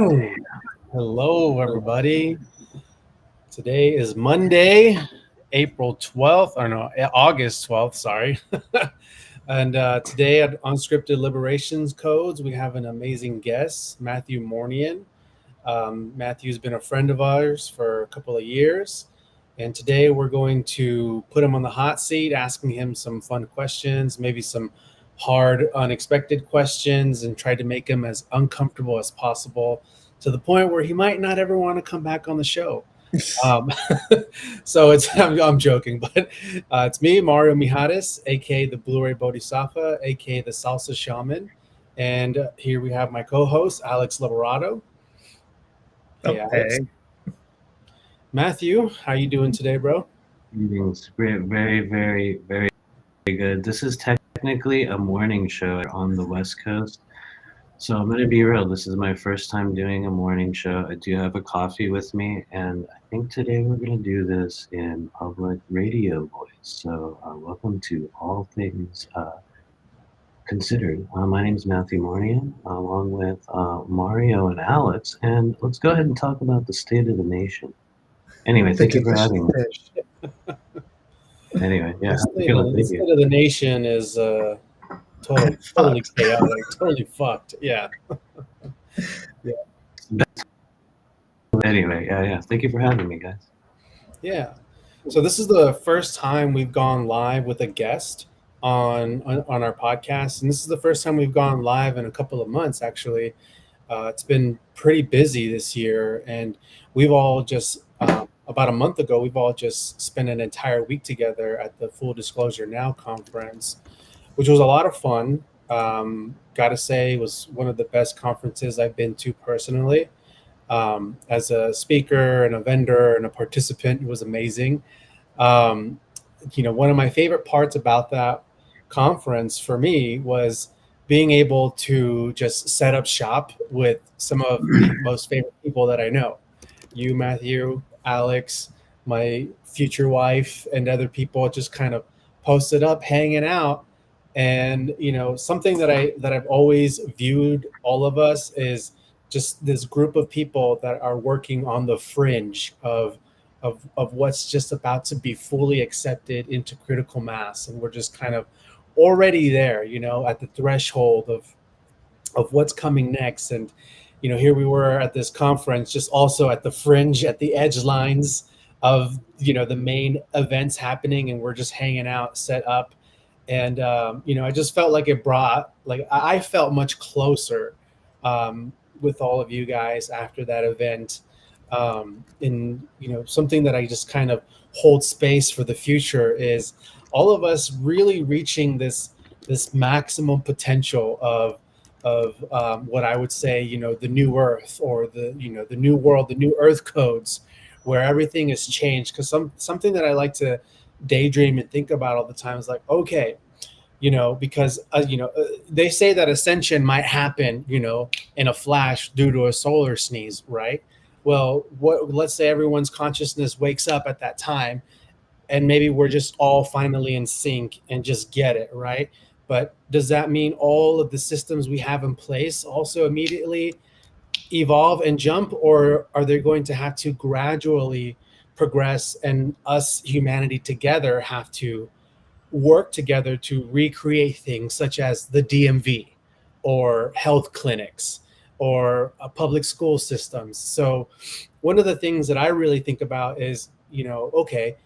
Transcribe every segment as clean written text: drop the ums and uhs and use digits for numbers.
Oh, hello, everybody. Today is Monday, April 12th, or no, August 12th, sorry. And today at Unscripted Liberations Codes, we have an amazing guest, Matthew Mournian. Matthew's been a friend of ours for a couple of years. And today we're going to put him on the hot seat, asking him some fun questions, maybe some hard, unexpected questions, and try to make him as uncomfortable as possible to the point where he might not ever want to come back on the show. Um, so I'm joking, but it's me, Mario Mijares, aka the Blu-ray Bodhisattva, aka the Salsa Shaman, and here we have my co-host Alex Liberato. Hey, Alex. Matthew, how you doing today, bro? It's very good. This is technically a morning show on the West Coast. So I'm going to be real. This is my first time doing a morning show. I do have a coffee with me, and I think today we're going to do this in public radio voice. So welcome to All Things Considered. My name is Matthew Mournian, along with Mario and Alex, and let's go ahead and talk about the state of the nation. Anyway, thank you for having me. Anyway, yeah. The state of the nation is totally chaotic, totally fucked. Yeah. Yeah. Anyway, yeah. Thank you for having me, guys. Yeah. So this is the first time we've gone live with a guest on our podcast, and this is the first time we've gone live in a couple of months, actually. It's been pretty busy this year, and we've all just about a month ago, we've all just spent an entire week together at the Full Disclosure Now conference, which was a lot of fun. Gotta say, it was one of the best conferences I've been to personally. As a speaker and a vendor and a participant, it was amazing. One of my favorite parts about that conference for me was being able to just set up shop with some of the most favorite people that I know. You, Matthew, Alex, my future wife, and other people just kind of posted up, hanging out. And something that I've always viewed all of us is just this group of people that are working on the fringe of what's just about to be fully accepted into critical mass, and we're just kind of already there, at the threshold of what's coming next. And here we were at this conference, just also at the fringe, at the edge lines of the main events happening, and we're just hanging out, set up. And I just felt like I felt much closer with all of you guys after that event. And something that I just kind of hold space for the future is all of us really reaching this maximum potential of what I would say, the new earth, or the new world, the new earth codes, where everything has changed. Because something that I like to daydream and think about all the time is like, okay, because they say that ascension might happen, in a flash due to a solar sneeze, right? Well, let's say everyone's consciousness wakes up at that time, and maybe we're just all finally in sync and just get it, right? But does that mean all of the systems we have in place also immediately evolve and jump, or are they going to have to gradually progress, and us, humanity together, have to work together to recreate things such as the DMV or health clinics or public school systems? So one of the things that I really think about is, okay,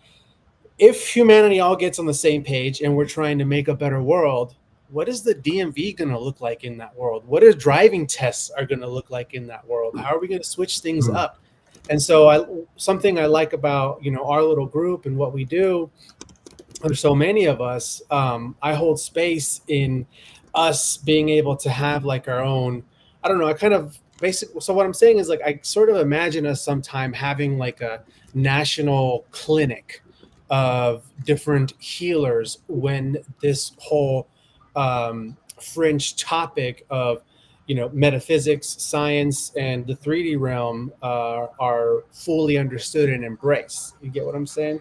if humanity all gets on the same page and we're trying to make a better world, what is the DMV going to look like in that world? What are driving tests are going to look like in that world? How are we going to switch things up? And so something I like about, our little group and what we do, there's so many of us, I hold space in us being able to have like our own, I don't know, I kind of so what I'm saying is, like, I sort of imagine us sometime having like a national clinic of different healers when this whole fringe topic of metaphysics, science, and the 3D realm are fully understood and embraced. You get what I'm saying?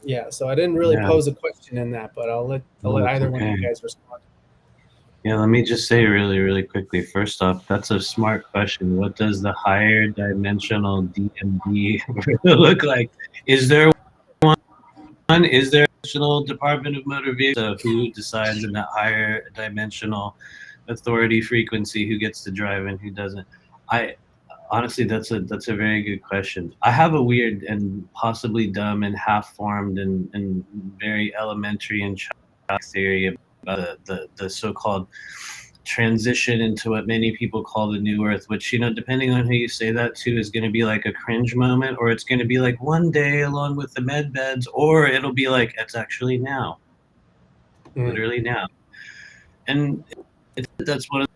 Yeah. So I didn't really pose a question in that, but I'll let either one of you guys respond. Yeah, let me just say really, really quickly. First off, that's a smart question. What does the higher dimensional DMD look like? Is there one? Is there a national Department of Motor Vehicles? So who decides in that higher dimensional authority frequency who gets to drive and who doesn't? I honestly, that's a very good question. I have a weird and possibly dumb and half-formed and very elementary and child theory about the so-called transition into what many people call the new earth, which, depending on who you say that to, is going to be like a cringe moment, or it's going to be like one day along with the med beds, or it'll be like it's actually now, literally now. And that's one of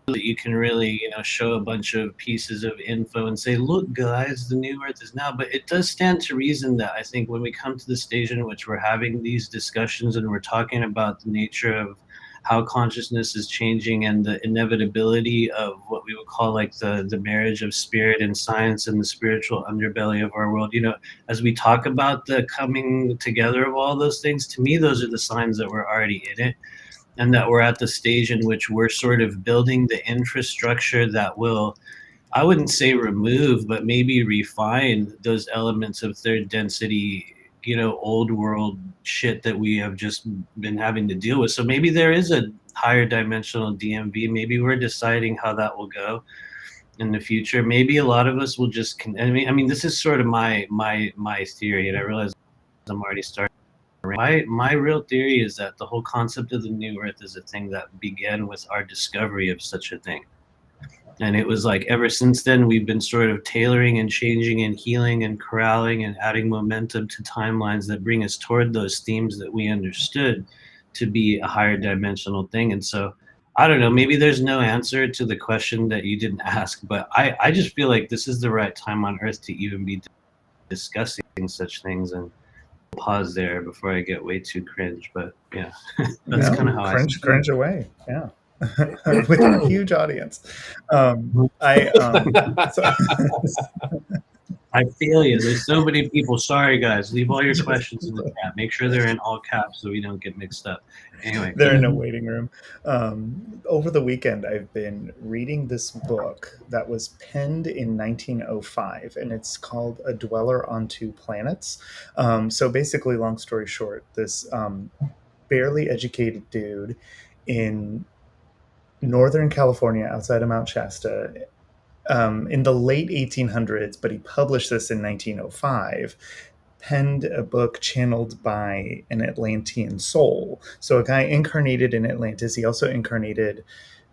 that you can really, show a bunch of pieces of info and say, look, guys, the new earth is now. But it does stand to reason that I think when we come to the stage in which we're having these discussions and we're talking about the nature of how consciousness is changing and the inevitability of what we would call like the marriage of spirit and science and the spiritual underbelly of our world, as we talk about the coming together of all those things, to me, those are the signs that we're already in it, and that we're at the stage in which we're sort of building the infrastructure that will, I wouldn't say remove, but maybe refine those elements of third density, old world shit that we have just been having to deal with. So maybe there is a higher dimensional DMV. Maybe we're deciding how that will go in the future. Maybe a lot of us will just, I mean, this is sort of my theory, and I realize I'm already starting. My real theory is that the whole concept of the new earth is a thing that began with our discovery of such a thing. And it was like ever since then, we've been sort of tailoring and changing and healing and corralling and adding momentum to timelines that bring us toward those themes that we understood to be a higher dimensional thing. And so, I don't know, maybe there's no answer to the question that you didn't ask, but I just feel like this is the right time on earth to even be discussing such things. And pause there before I get way too cringe, but yeah, that's kind of how cringe away. Yeah. With a huge audience. I feel you. There's so many people. Sorry, guys. Leave all your questions in the chat. Make sure they're in all caps so we don't get mixed up. Anyway, they're in a waiting room. Over the weekend, I've been reading this book that was penned in 1905, and it's called A Dweller on Two Planets. So basically, long story short, this barely educated dude in Northern California, outside of Mount Shasta, in the late 1800s, but he published this in 1905, penned a book channeled by an Atlantean soul. So a guy incarnated in Atlantis. He also incarnated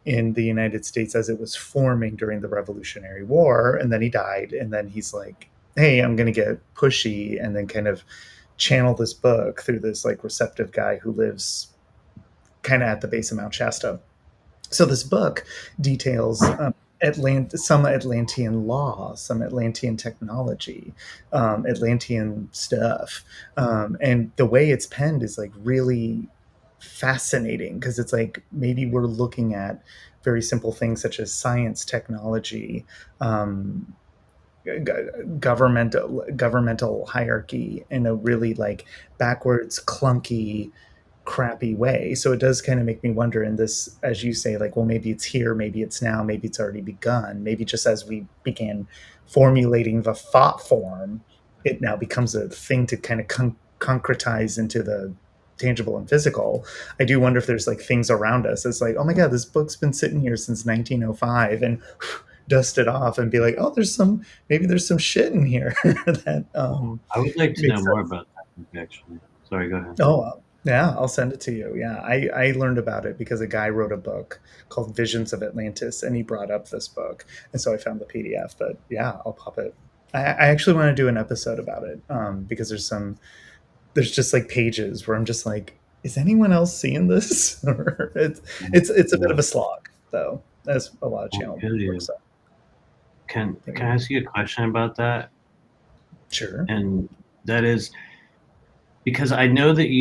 in the United States as it was forming during the Revolutionary War, and then he died. And then he's like, hey, I'm going to get pushy, and then kind of channel this book through this like receptive guy who lives kind of at the base of Mount Shasta. So this book details some Atlantean law, some Atlantean technology, Atlantean stuff, and the way it's penned is like really fascinating, because it's like maybe we're looking at very simple things such as science, technology, governmental hierarchy in a really like backwards, clunky, crappy way. So it does kind of make me wonder in this, as you say, like, well, maybe it's here, maybe it's now, maybe it's already begun. Maybe just as we began formulating the thought form, it now becomes a thing to kind of concretize into the tangible and physical. I do wonder if there's like things around us. It's like, oh my God, this book's been sitting here since 1905, and dust it off and be like, oh, maybe there's some shit in here that I would like to know more about that, actually. Sorry, go ahead. Oh, yeah, I'll send it to you. Yeah, I learned about it because a guy wrote a book called Visions of Atlantis, and he brought up this book. And so I found the PDF, but yeah, I'll pop it. I actually want to do an episode about it, because there's just like pages where I'm just like, is anyone else seeing this? it's a bit of a slog, though, as a lot of channel works. Can I ask you a question about that? Sure. And that is because I know that you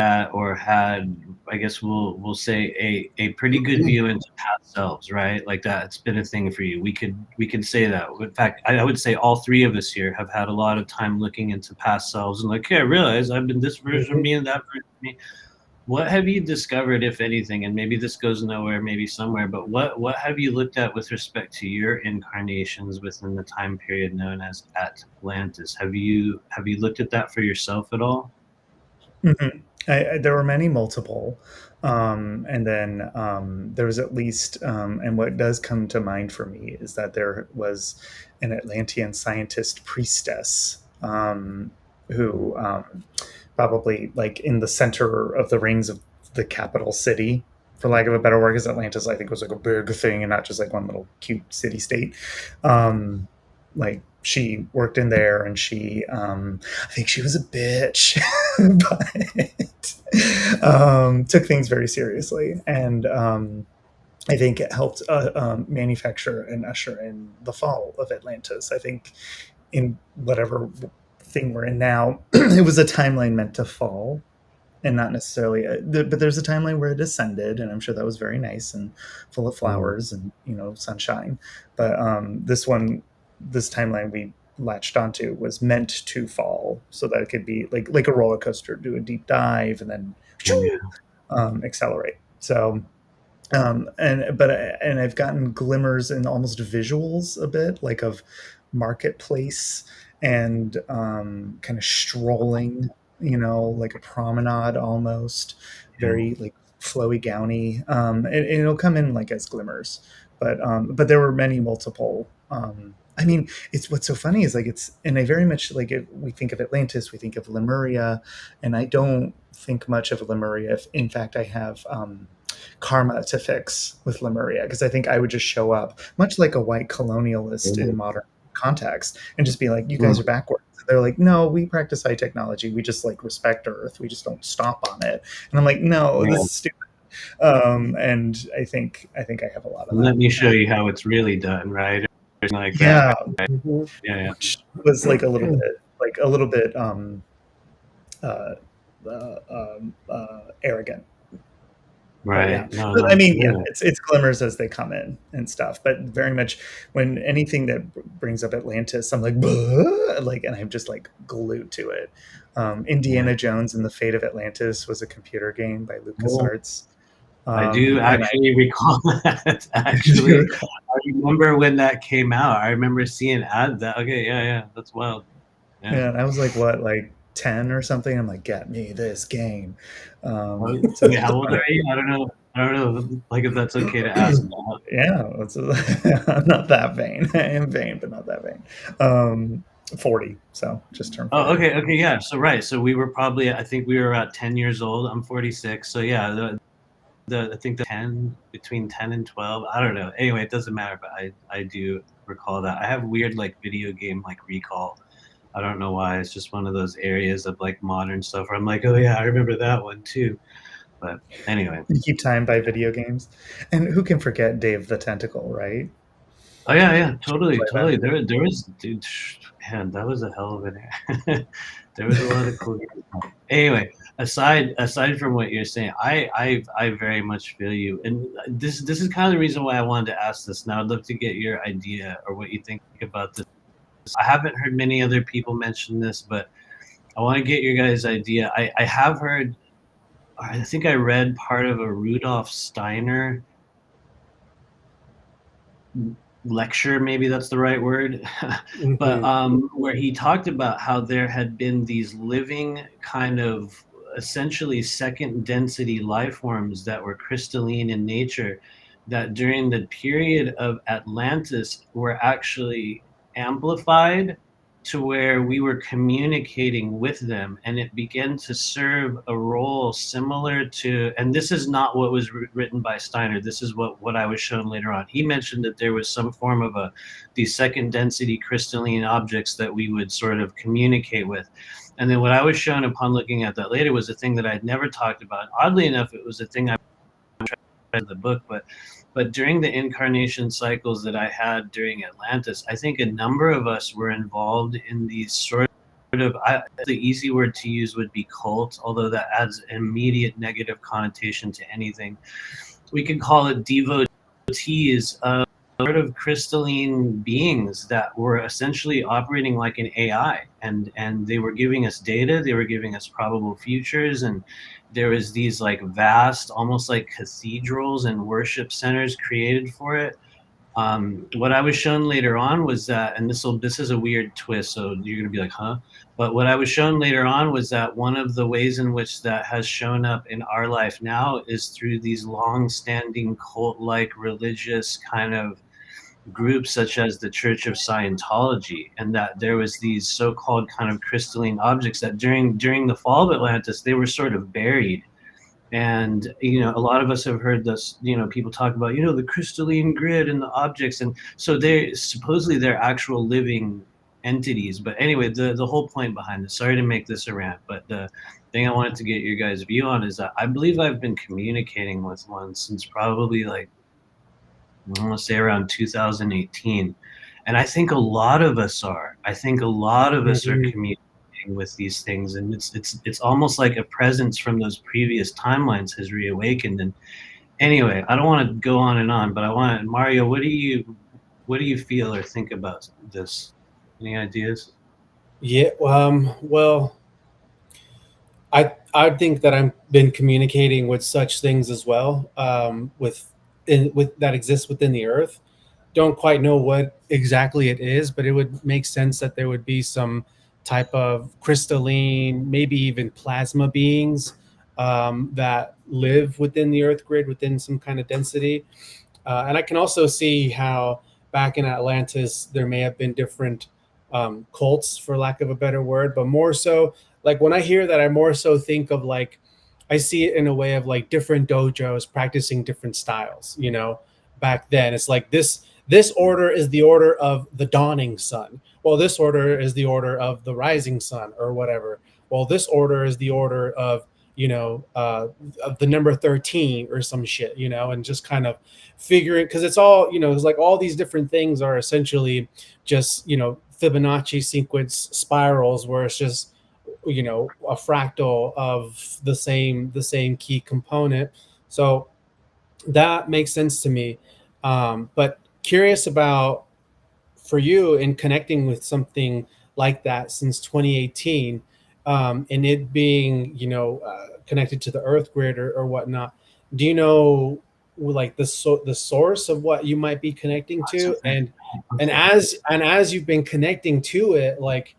had, I guess we'll say a pretty good view into past selves, right? Like that, it's been a thing for you. We could say that. In fact, I would say all three of us here have had a lot of time looking into past selves and like, hey, I realize I've been this version of me and that version of me. what have you discovered, if anything, and maybe this goes nowhere, maybe somewhere, but what have you looked at with respect to your incarnations within the time period known as Atlantis? Have you looked at that for yourself at all? Mhm. There were many multiple, and then there was at least, and what does come to mind for me is that there was an Atlantean scientist priestess, who, probably like in the center of the rings of the capital city, for lack of a better word, because Atlantis I think was like a big thing and not just like one little cute city state. Like she worked in there, and she, I think she was a bitch, but took things very seriously, and I think it helped manufacture and usher in the fall of Atlantis. I think in whatever thing we're in now, it was a timeline meant to fall, and not necessarily but there's a timeline where it ascended, and I'm sure that was very nice and full of flowers and sunshine. But this timeline we latched onto was meant to fall, so that it could be like a roller coaster, do a deep dive and then accelerate. So and I've gotten glimmers and almost visuals a bit, like of marketplace and kind of strolling, like a promenade almost, very like flowy gowny. And it'll come in like as glimmers, but there were many multiple. I mean, it's what's so funny is like and I very much like we think of Atlantis, we think of Lemuria, and I don't think much of Lemuria. If in fact I have karma to fix with Lemuria, because I think I would just show up much like a white colonialist in modern context and just be like, you guys are backwards. They're like, no, we practice high technology, we just like respect Earth, we just don't stomp on it. And I'm like, no, this is stupid. And I think I have a lot of that. Let me show you how it's really done, right? Like yeah, that. Yeah. Which was like a little bit arrogant. Right. Yeah. No, But no, I mean, yeah. it's glimmers as they come in and stuff. But very much when anything that brings up Atlantis, I'm like, "Bleh," like, and I'm just like glued to it. Indiana Jones and the Fate of Atlantis was a computer game by LucasArts. I do actually recall that. Actually, I remember when that came out. I remember seeing ad that. Okay, yeah, that's wild. Yeah, and I was like, what, like 10 or something? I'm like, get me this game. So how old are you? I don't know. Like if that's okay to ask. Yeah, I'm not that vain. I am vain, but not that vain. 40, so just turned 40. Oh, okay, yeah. So right, so we were probably, I think we were about 10 years old. I'm 46, so yeah, I think between 10 and 12. I don't know. Anyway, it doesn't matter, but I do recall that. I have weird like video game like recall. I don't know why. It's just one of those areas of like modern stuff where I'm like, oh yeah, I remember that one too. But anyway. You keep time by video games. And who can forget Dave the Tentacle, right? Oh yeah, totally. There was, dude, man, that was a hell of an air. There was a lot of cool games. Anyway, aside from what you're saying, I very much feel you, and this is kind of the reason why I wanted to ask this. Now I'd love to get your idea or what you think about this. I haven't heard many other people mention this, but I want to get your guys' idea. I have heard, I think I read part of a Rudolf Steiner lecture, maybe that's the right word, but where he talked about how there had been these living kind of essentially second density life forms that were crystalline in nature, that during the period of Atlantis were actually amplified to where we were communicating with them, and it began to serve a role similar to, and this is not what was written by Steiner, this is what I was shown later on. He mentioned that there was some form of these second density crystalline objects that we would sort of communicate with. And then what I was shown upon looking at that later was a thing that I'd never talked about. Oddly enough, it was a thing I read in the book, but during the incarnation cycles that I had during Atlantis, I think a number of us were involved in these sort of, the easy word to use would be cult, although that adds an immediate negative connotation to anything. We could call it devotees of sort of crystalline beings that were essentially operating like an AI, and they were giving us data, they were giving us probable futures, and there was these like vast, almost like cathedrals and worship centers created for it. What I was shown later on was that, and this is a weird twist, so you're gonna be like, huh? But what I was shown later on was that one of the ways in which that has shown up in our life now is through these long-standing cult-like religious kind of groups such as the Church of Scientology, and that there was these so-called kind of crystalline objects that during the fall of Atlantis, they were sort of buried. And a lot of us have heard this, people talk about the crystalline grid and the objects, and so they're actual living entities. But anyway, the whole point behind this, sorry to make this a rant, but the thing I wanted to get your guys' view on is that I believe I've been communicating with one since probably like, I want to say around 2018. And I think a lot of us are. I think a lot of us are communicating with these things, and it's almost like a presence from those previous timelines has reawakened. And anyway, I don't want to go on and on, but I want Mario, what do you feel or think about this? Any ideas? Yeah, well, I think that I've been communicating with such things as well, with that exists within the earth. Don't quite know what exactly it is, but it would make sense that there would be some type of crystalline, maybe even plasma beings, that live within the earth grid, within some kind of density. And I can also see how back in Atlantis there may have been different cults, for lack of a better word, but more so, like when I hear that, I more so think of like, I see it in a way of like different dojos practicing different styles. Back then it's like this order is the order of the dawning sun. Well, this order is the order of the rising sun, or whatever. Well, this order is the order of of the number 13 or some shit, and just kind of figuring, because it's all, it's like all these different things are essentially just, Fibonacci sequence spirals, where it's just, a fractal of the same key component. So that makes sense to me. But curious about, for you, in connecting with something like that since 2018, and it being, connected to the earth grid, or whatnot. Do you know like the source of what you might be connecting to? And as you've been connecting to it, like,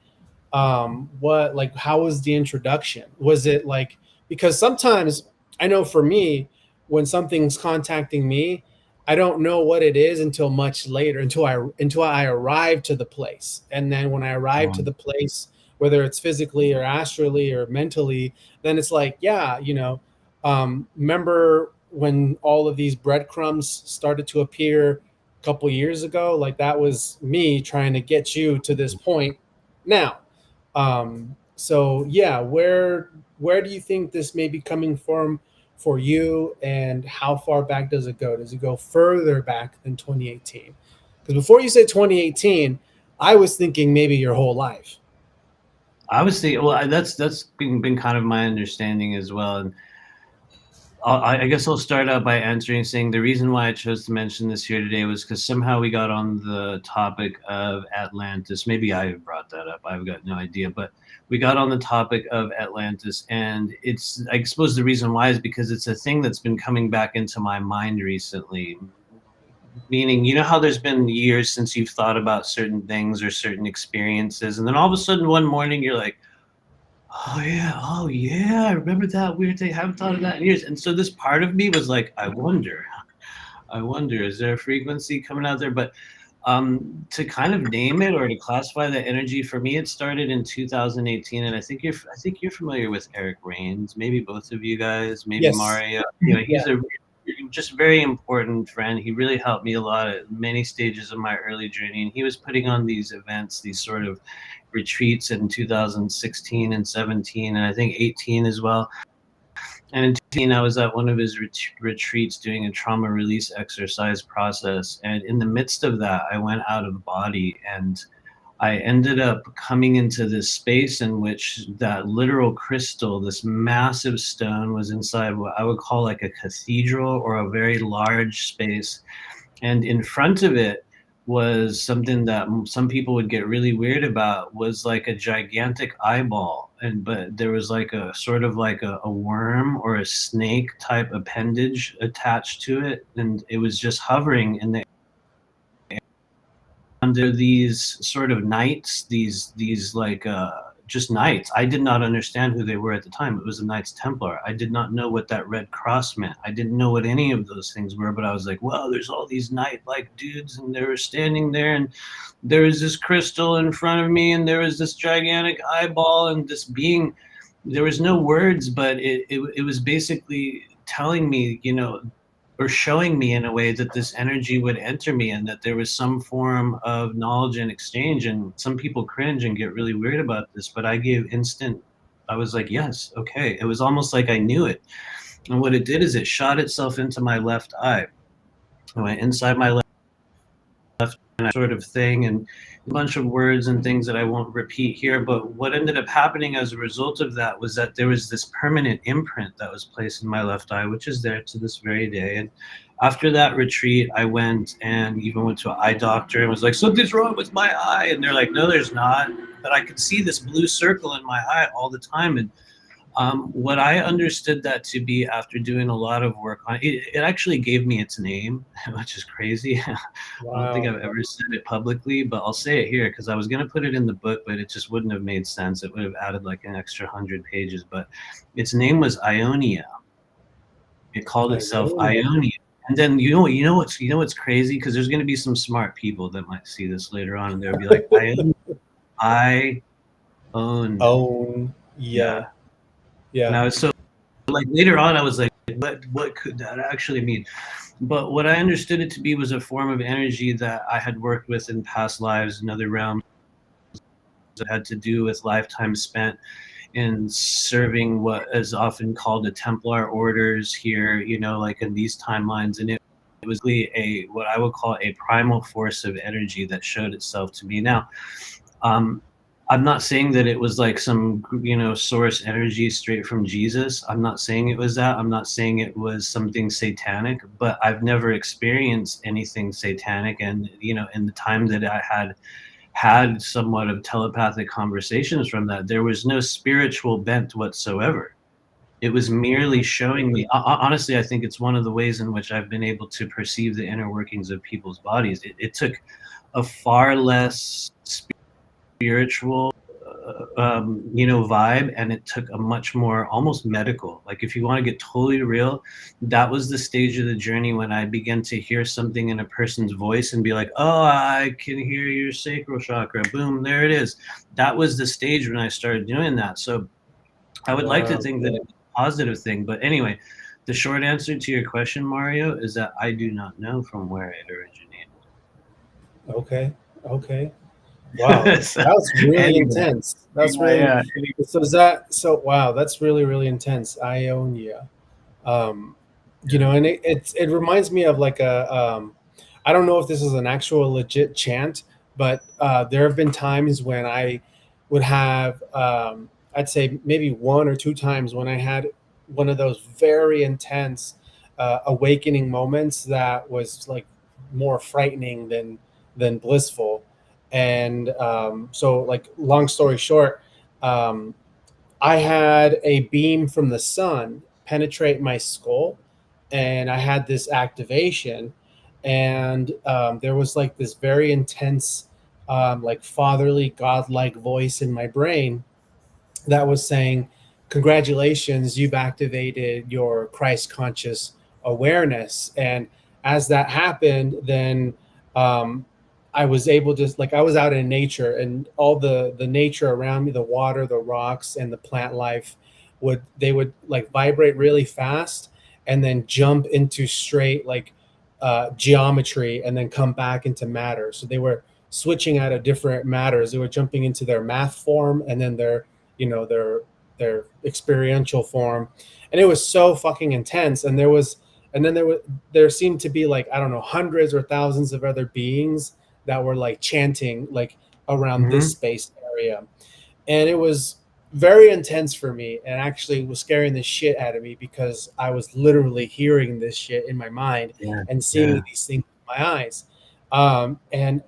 what, like, how was the introduction? Was it like, because sometimes I know for me, when something's contacting me, I don't know what it is until much later, until I arrive to the place. And then when I arrive to the place, whether it's physically or astrally or mentally, then it's like, yeah, remember when all of these breadcrumbs started to appear a couple years ago? Like, that was me trying to get you to this point now. So yeah, where do you think this may be coming from for you, and how far back does it go? Does it go further back than 2018? Because before you said 2018, I was thinking maybe your whole life. I was thinking, well, that's been kind of my understanding as well. And I guess I'll start out by answering, saying the reason why I chose to mention this here today was because somehow we got on the topic of Atlantis. Maybe I brought that up. I've got no idea. But we got on the topic of Atlantis. And I suppose the reason why is because it's a thing that's been coming back into my mind recently. Meaning, how there's been years since you've thought about certain things or certain experiences. And then all of a sudden one morning you're like, oh yeah, I remember that weird thing. I haven't thought of that in years. And so this part of me was like, I wonder, is there a frequency coming out there? But to kind of name it or to classify the energy, for me, it started in 2018. And I think you're familiar with Eric Rains, maybe both of you guys, maybe Yes. Mario. He's a just very important friend. He really helped me a lot at many stages of my early journey. And he was putting on these events, these sort of retreats in 2016 and 17, and I think 18 as well. And in 18, I was at one of his retreats doing a trauma release exercise process. And in the midst of that, I went out of body, and I ended up coming into this space in which that literal crystal, this massive stone, was inside what I would call like a cathedral, or a very large space. And in front of it was something that some people would get really weird about, was like a gigantic eyeball. but there was like a sort of like a worm or a snake type appendage attached to it, and it was just hovering in the under these sort of knights, these like just knights. I did not understand who they were at the time. It was a Knights Templar. I did not know what that red cross meant. I didn't know what any of those things were, but I was like, well, there's all these knight-like dudes, and they were standing there, and there was this crystal in front of me, and there was this gigantic eyeball, and this being. There was no words, but it was basically telling me, you know, or showing me in a way that this energy would enter me, and that there was some form of knowledge and exchange. And some people cringe and get really weird about this, but I gave instant, I was like, yes, okay. It was almost like I knew it. And what it did is it shot itself into my left eye. It went inside my left sort of thing, and a bunch of words and things that I won't repeat here. But what ended up happening as a result of that was that there was this permanent imprint that was placed in my left eye, which is there to this very day. And after that retreat, I went and even went to an eye doctor and was like, something's wrong with my eye. And they're like, no, there's not. But I could see this blue circle in my eye all the time. And what I understood that to be after doing a lot of work on it, it actually gave me its name, which is crazy. Wow. I don't think I've ever said it publicly, but I'll say it here because I was going to put it in the book, but it just wouldn't have made sense. It would have added like an extra 100 pages, but its name was Ionia. It called itself Ionia. And then you know what's crazy, because there's going to be some smart people that might see this later on, and they'll be like, I own. Yeah. And I was so like later on I was like, what could that actually mean? But what I understood it to be was a form of energy that I had worked with in past lives in other realms that had to do with lifetimes spent in serving what is often called the Templar orders here, you know, like in these timelines. And it was really a what I would call a primal force of energy that showed itself to me. Now, I'm not saying that it was like some, you know, source energy straight from Jesus. I'm not saying it was that. I'm not saying it was something satanic, but I've never experienced anything satanic. And, you know, in the time that I had somewhat of telepathic conversations from that, there was no spiritual bent whatsoever. It was merely showing me, honestly, I think it's one of the ways in which I've been able to perceive the inner workings of people's bodies. It took a far less spiritual you know, vibe, and it took a much more almost medical, like if you want to get totally real, that was the stage of the journey when I began to hear something in a person's voice and be like, oh, I can hear your sacral chakra, boom, there it is. That was the stage when I started doing that. So I would like to think that it's a positive thing, but anyway, the short answer to your question, Mario, is that I do not know from where it originated. Okay. Wow, that was really intense. That's really wow. That's really, really intense. Ionia, you know, and it reminds me of like a I don't know if this is an actual legit chant, but there have been times when I would have I'd say maybe one or two times when I had one of those very intense awakening moments that was like more frightening than blissful. And so, like, long story short, I had a beam from the sun penetrate my skull, and I had this activation, and there was like this very intense, like fatherly, godlike voice in my brain that was saying, congratulations, you've activated your Christ conscious awareness. And as that happened, then I was able to, like, I was out in nature, and all the nature around me, the water, the rocks, and the plant life would like vibrate really fast and then jump into straight like geometry and then come back into matter. So they were switching out of different matters. They were jumping into their math form and then their, you know, their experiential form. And it was so fucking intense. And there seemed to be like, I don't know, hundreds or thousands of other beings that were like chanting like around this space area. And it was very intense for me, and actually was scaring the shit out of me because I was literally hearing this shit in my mind and seeing these things with my eyes. And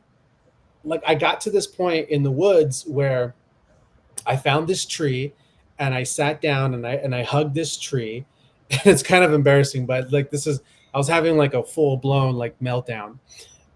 like I got to this point in the woods where I found this tree and I sat down and I hugged this tree. And it's kind of embarrassing, but like I was having like a full blown like meltdown.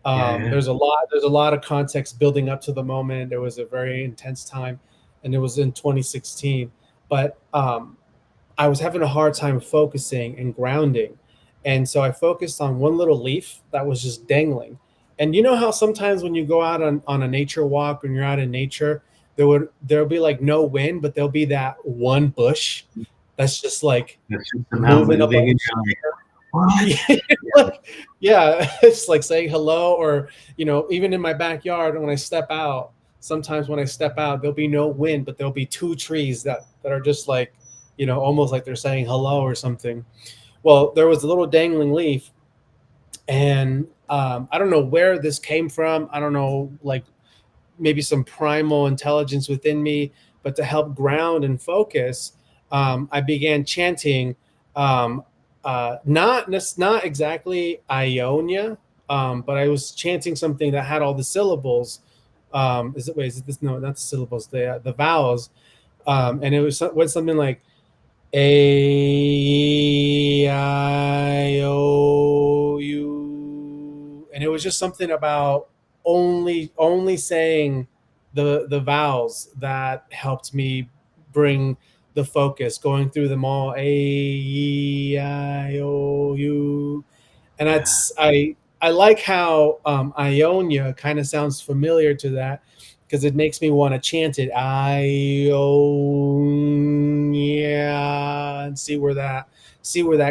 Yeah. There's a lot of context building up to the moment. It was a very intense time, and it was in 2016. But I was having a hard time focusing and grounding, and so I focused on one little leaf that was just dangling. And you know how sometimes when you go out on a nature walk, when you're out in nature, there'll be like no wind, but there'll be that one bush that's just like It's just somehow moving up. moving and you're like, what? Yeah, it's like saying hello, or even in my backyard when I step out. Sometimes when I step out, there'll be no wind, but there'll be two trees that are just like, almost like they're saying hello or something. Well, there was a little dangling leaf, and I don't know where this came from. I don't know, like maybe some primal intelligence within me, but to help ground and focus, I began chanting, um, not exactly Ionia, but I was chanting something that had all the syllables. Is it this? No, not the syllables, the vowels. And it was something like A-I-O-U, and it was just something about only saying the vowels that helped me bring the focus, going through them all. A-I-O-U. And Yeah. I like how Ionia kind of sounds familiar to that, because it makes me want to chant it, Ionia, and see where that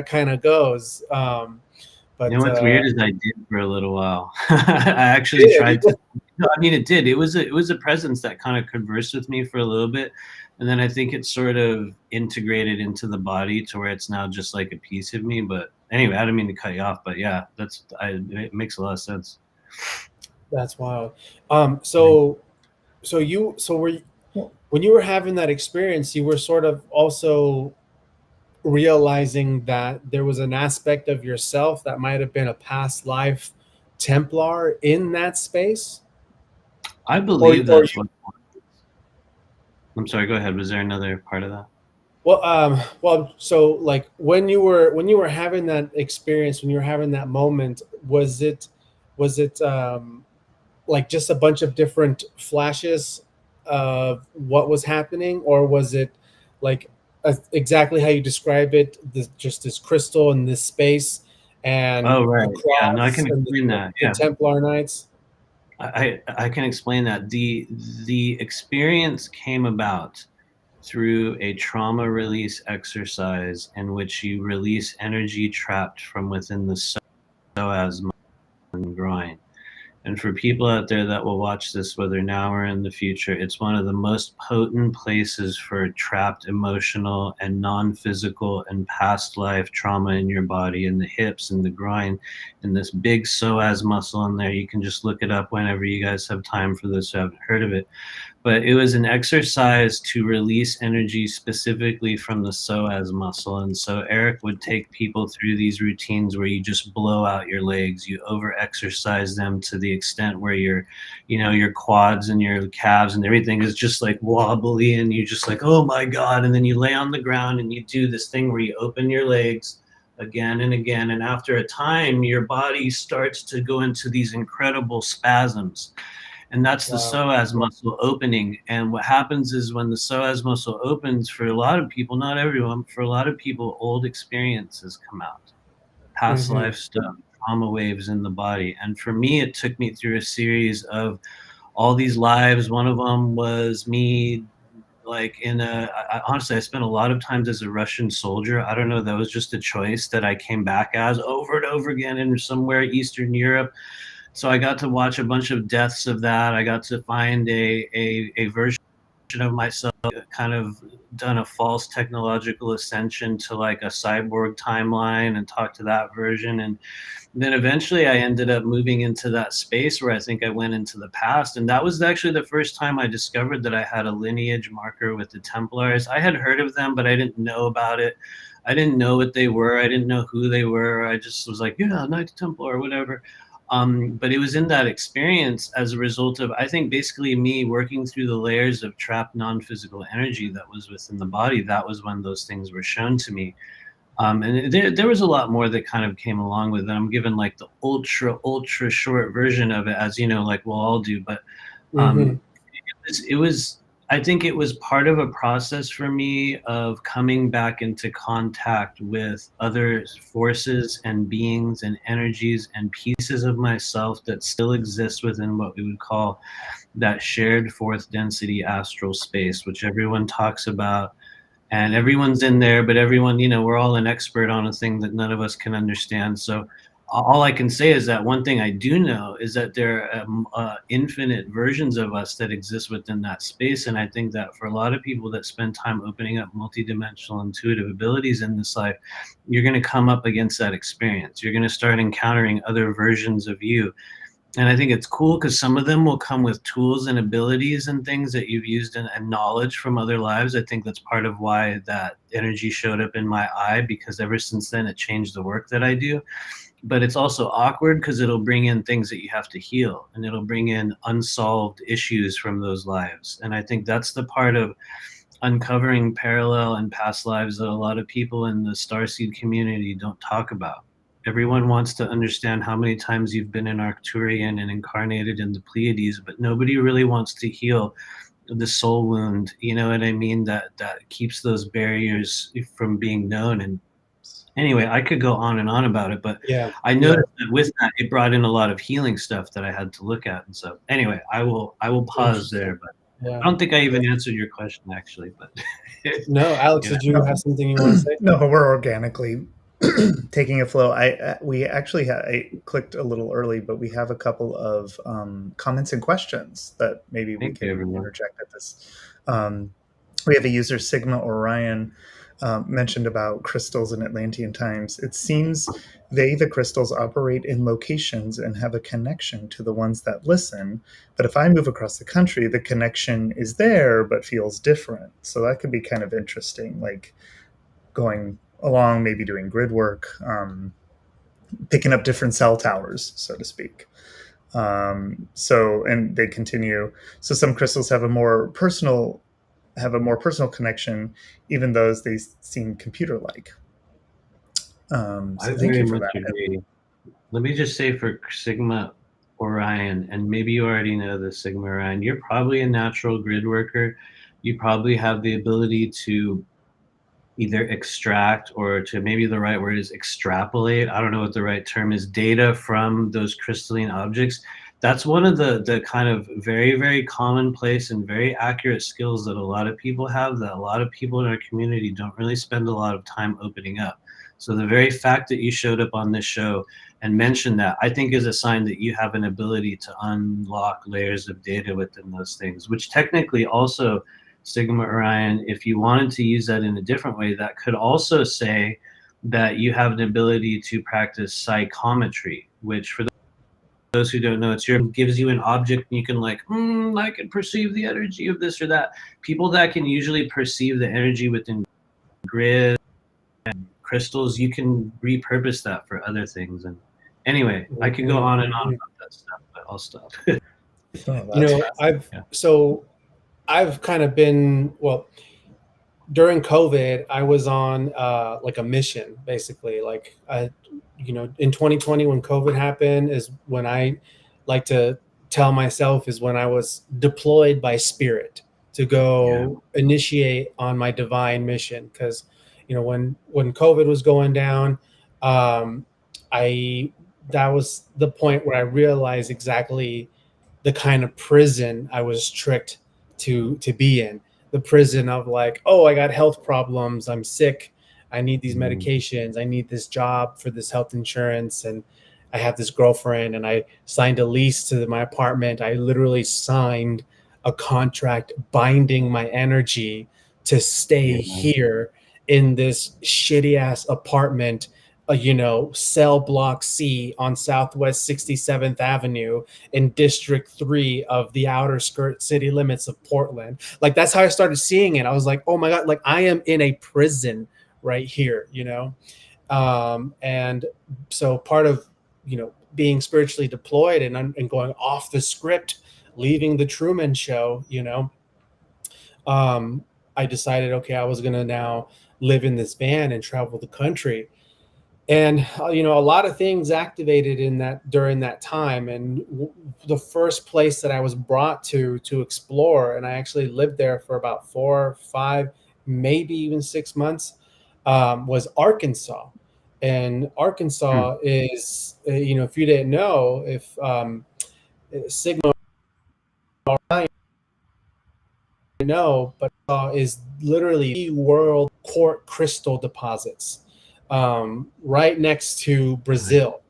kind of goes. You But know what's weird is I did for a little while. I actually tried to. No, I mean, it did. It was a presence that kind of conversed with me for a little bit, and then I think it sort of integrated into the body to where it's now just like a piece of me. But anyway, I didn't mean to cut you off, but yeah, it makes a lot of sense. That's wild. So when you were having that experience, you were sort of also realizing that there was an aspect of yourself that might have been a past life Templar in that space, I or believe that's what. I'm sorry. Go ahead. Was there another part of that? so like when you were having that experience, when you were having that moment, was it like just a bunch of different flashes of what was happening, or was it like exactly how you describe it, just this crystal in this space and Oh, right. the Yeah. No, I cross can and explain that. the Yeah. Templar Knights? I can explain that. The experience came about through a trauma release exercise in which you release energy trapped from within the psoas and groin. And for people out there that will watch this, whether now or in the future, it's one of the most potent places for trapped emotional and non-physical and past life trauma in your body, in the hips and the groin, and this big psoas muscle in there. You can just look it up whenever you guys have time for this who haven't heard of it. But it was an exercise to release energy specifically from the psoas muscle. And so Eric would take people through these routines where you just blow out your legs, you over exercise them to the extent where your quads and your calves and everything is just like wobbly, and you just like, oh my God. And then you lay on the ground and you do this thing where you open your legs again and again. And after a time, your body starts to go into these incredible spasms. And that's the Wow. psoas muscle opening. And what happens is when the psoas muscle opens, for a lot of people, not everyone, for a lot of people, old experiences come out, past Mm-hmm. life stuff, trauma waves in the body. And for me, it took me through a series of all these lives. One of them was me, like honestly, I spent a lot of times as a Russian soldier. I don't know, that was just a choice that I came back as over and over again in somewhere Eastern Europe. So I got to watch a bunch of deaths of that. I got to find a version of myself kind of done a false technological ascension to like a cyborg timeline and talk to that version. And then eventually I ended up moving into that space where I think I went into the past. And that was actually the first time I discovered that I had a lineage marker with the Templars. I had heard of them, but I didn't know about it. I didn't know what they were. I didn't know who they were. I just was like, yeah, Knights Templar or whatever. But it was in that experience as a result of, I think, basically me working through the layers of trapped non-physical energy that was within the body. That was when those things were shown to me. And there was a lot more that kind of came along with it. I'm given like the ultra short version of it, as you know, like we'll all do. But Mm-hmm. it was, I think it was part of a process for me of coming back into contact with other forces and beings and energies and pieces of myself that still exist within what we would call that shared fourth density astral space, which everyone talks about, and everyone's in there, but everyone, we're all an expert on a thing that none of us can understand. So all I can say is that one thing I do know is that there are infinite versions of us that exist within that space. And I think that for a lot of people that spend time opening up multidimensional intuitive abilities in this life, you're going to come up against that experience. You're going to start encountering other versions of you. And I think it's cool because some of them will come with tools and abilities and things that you've used and knowledge from other lives. I think that's part of why that energy showed up in my eye, because ever since then it changed the work that I do. But it's also awkward because it'll bring in things that you have to heal, and it'll bring in unsolved issues from those lives. And I think that's the part of uncovering parallel and past lives that a lot of people in the starseed community don't talk about. Everyone wants to understand how many times you've been in Arcturian and incarnated in the Pleiades, but nobody really wants to heal the soul wound, you know what I mean, that keeps those barriers from being known. And anyway, I could go on and on about it, but Yeah. I noticed that with that, it brought in a lot of healing stuff that I had to look at. And so anyway, I will pause there, but Yeah. I don't think I even answered your question actually, but No, Alex, did you have something you want to say? No, we're organically taking a flow. We actually I clicked a little early, but we have a couple of comments and questions that maybe we can interject at this. We have a user, Sigma Orion, mentioned about crystals in Atlantean times. It seems the crystals, operate in locations and have a connection to the ones that listen. But if I move across the country, the connection is there, but feels different. So that could be kind of interesting, like going along, maybe doing grid work, picking up different cell towers, so to speak. And they continue. So some crystals have a more personal connection, even those they seem computer-like. So thank you for that. Agree. Let me just say for Sigma Orion, and maybe you already know this, Sigma Orion, you're probably a natural grid worker. You probably have the ability to either extract, or to, maybe the right word is extrapolate, I don't know what the right term is, data from those crystalline objects. That's one of the kind of very, very commonplace and very accurate skills that a lot of people have, that a lot of people in our community don't really spend a lot of time opening up. So the very fact that you showed up on this show and mentioned that, I think is a sign that you have an ability to unlock layers of data within those things, which technically also, Sigma Orion, if you wanted to use that in a different way, that could also say that you have an ability to practice psychometry, which for those who don't know, gives you an object and you can like, I can perceive the energy of this or that. People that can usually perceive the energy within grid and crystals, you can repurpose that for other things. And anyway, I could go on and on about that stuff, but I'll stop. I've kind of been, well, during COVID, I was on like a mission, basically. Like, in 2020, when COVID happened, is when I like to tell myself is when I was deployed by spirit to go initiate on my divine mission. Because, when COVID was going down, that was the point where I realized exactly the kind of prison I was tricked to be in. The prison of like, oh, I got health problems, I'm sick, I need these medications, I need this job for this health insurance, and I have this girlfriend, and I signed a lease to my apartment. I literally signed a contract binding my energy to stay here in this shitty ass apartment, cell block C on Southwest 67th Avenue in District 3 of the outer skirt city limits of Portland. Like, that's how I started seeing it. I was like, oh my God, like I am in a prison right here, And so part of being spiritually deployed and going off the script, leaving the Truman Show, I decided, okay, I was going to now live in this van and travel the country. And a lot of things activated in that during that time. And the first place that I was brought to explore, and I actually lived there for about 4, 5, maybe even 6 months, was Arkansas. And Arkansas is, if you didn't know, if Sigma but is literally the world quartz crystal deposits, right next to Brazil.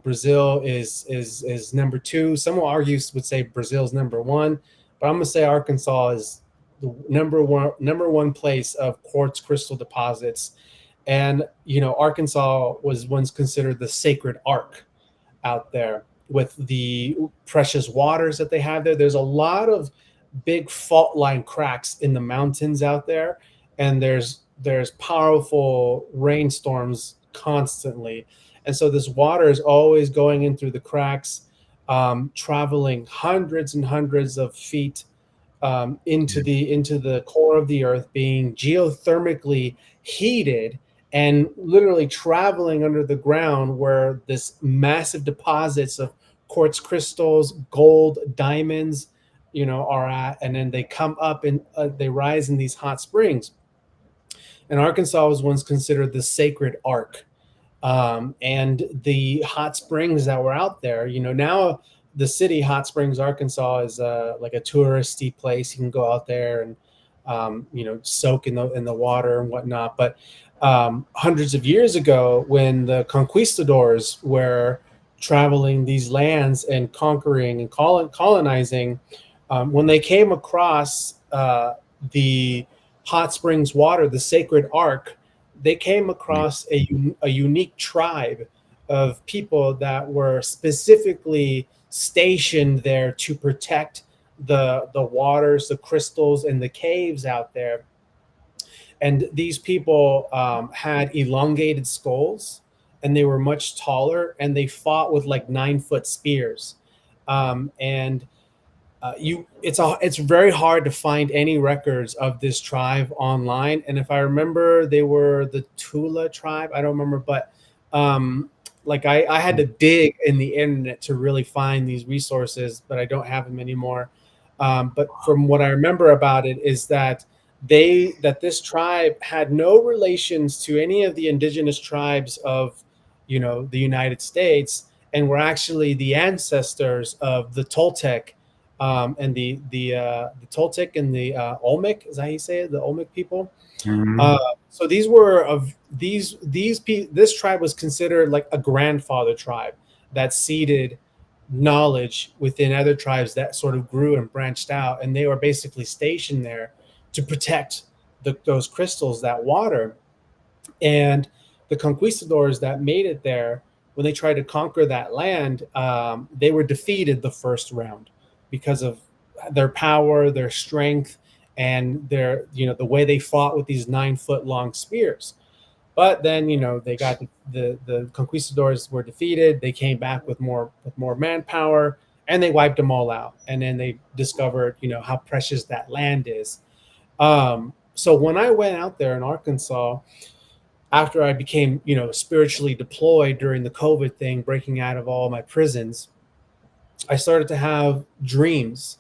Brazil is number 2. Some will argue would say Brazil's number 1, but I'm gonna say Arkansas is the number one place of quartz crystal deposits. And Arkansas was once considered the sacred ark out there with the precious waters that they have there. There's a lot of big fault line cracks in the mountains out there, and there's powerful rainstorms constantly, and so this water is always going in through the cracks, traveling hundreds and hundreds of feet into the core of the earth, being geothermically heated and literally traveling under the ground where this massive deposits of quartz crystals, gold, diamonds, are at, and then they come up and they rise in these hot springs. And Arkansas was once considered the sacred ark. And the hot springs that were out there, now the city, Hot Springs, Arkansas, is like a touristy place. You can go out there and soak in the water and whatnot. But hundreds of years ago, when the conquistadors were traveling these lands and conquering and colonizing, when they came across the hot springs water, the sacred ark, they came across a unique tribe of people that were specifically stationed there to protect the waters, the crystals, and the caves out there. And these people had elongated skulls, and they were much taller, and they fought with like 9-foot spears. It's very hard to find any records of this tribe online. And if I remember, they were the Tula tribe. I don't remember, but I had to dig in the internet to really find these resources, but I don't have them anymore. But from what I remember about it is that this tribe had no relations to any of the indigenous tribes of the United States, and were actually the ancestors of the Toltec. And the Toltec and the Olmec, is that how you say it? The Olmec people. Mm-hmm. So these were of this tribe was considered like a grandfather tribe that seeded knowledge within other tribes that sort of grew and branched out, and they were basically stationed there to protect those crystals, that water. And the conquistadors that made it there, when they tried to conquer that land, they were defeated the first round, because of their power, their strength, and their the way they fought with these 9-foot long spears. But then they got the conquistadors were defeated. They came back with more manpower, and they wiped them all out. And then they discovered how precious that land is. So when I went out there in Arkansas, after I became spiritually deployed during the COVID thing, breaking out of all my prisons, I started to have dreams.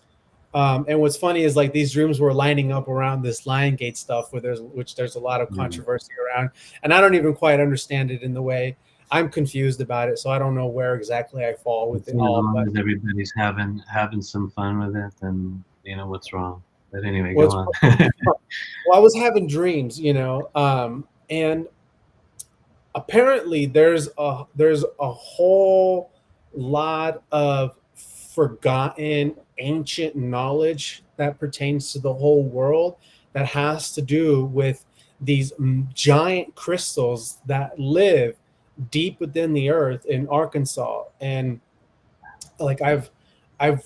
And what's funny is like these dreams were lining up around this Lion Gate stuff, which there's a lot of controversy around. And I don't even quite understand it in the way. I'm confused about it. So I don't know where exactly I fall with it all. As long as everybody's having some fun with it, then what's wrong. But anyway, go on. Well, I was having dreams, and apparently there's a whole lot of forgotten ancient knowledge that pertains to the whole world that has to do with these giant crystals that live deep within the earth in Arkansas. And like I've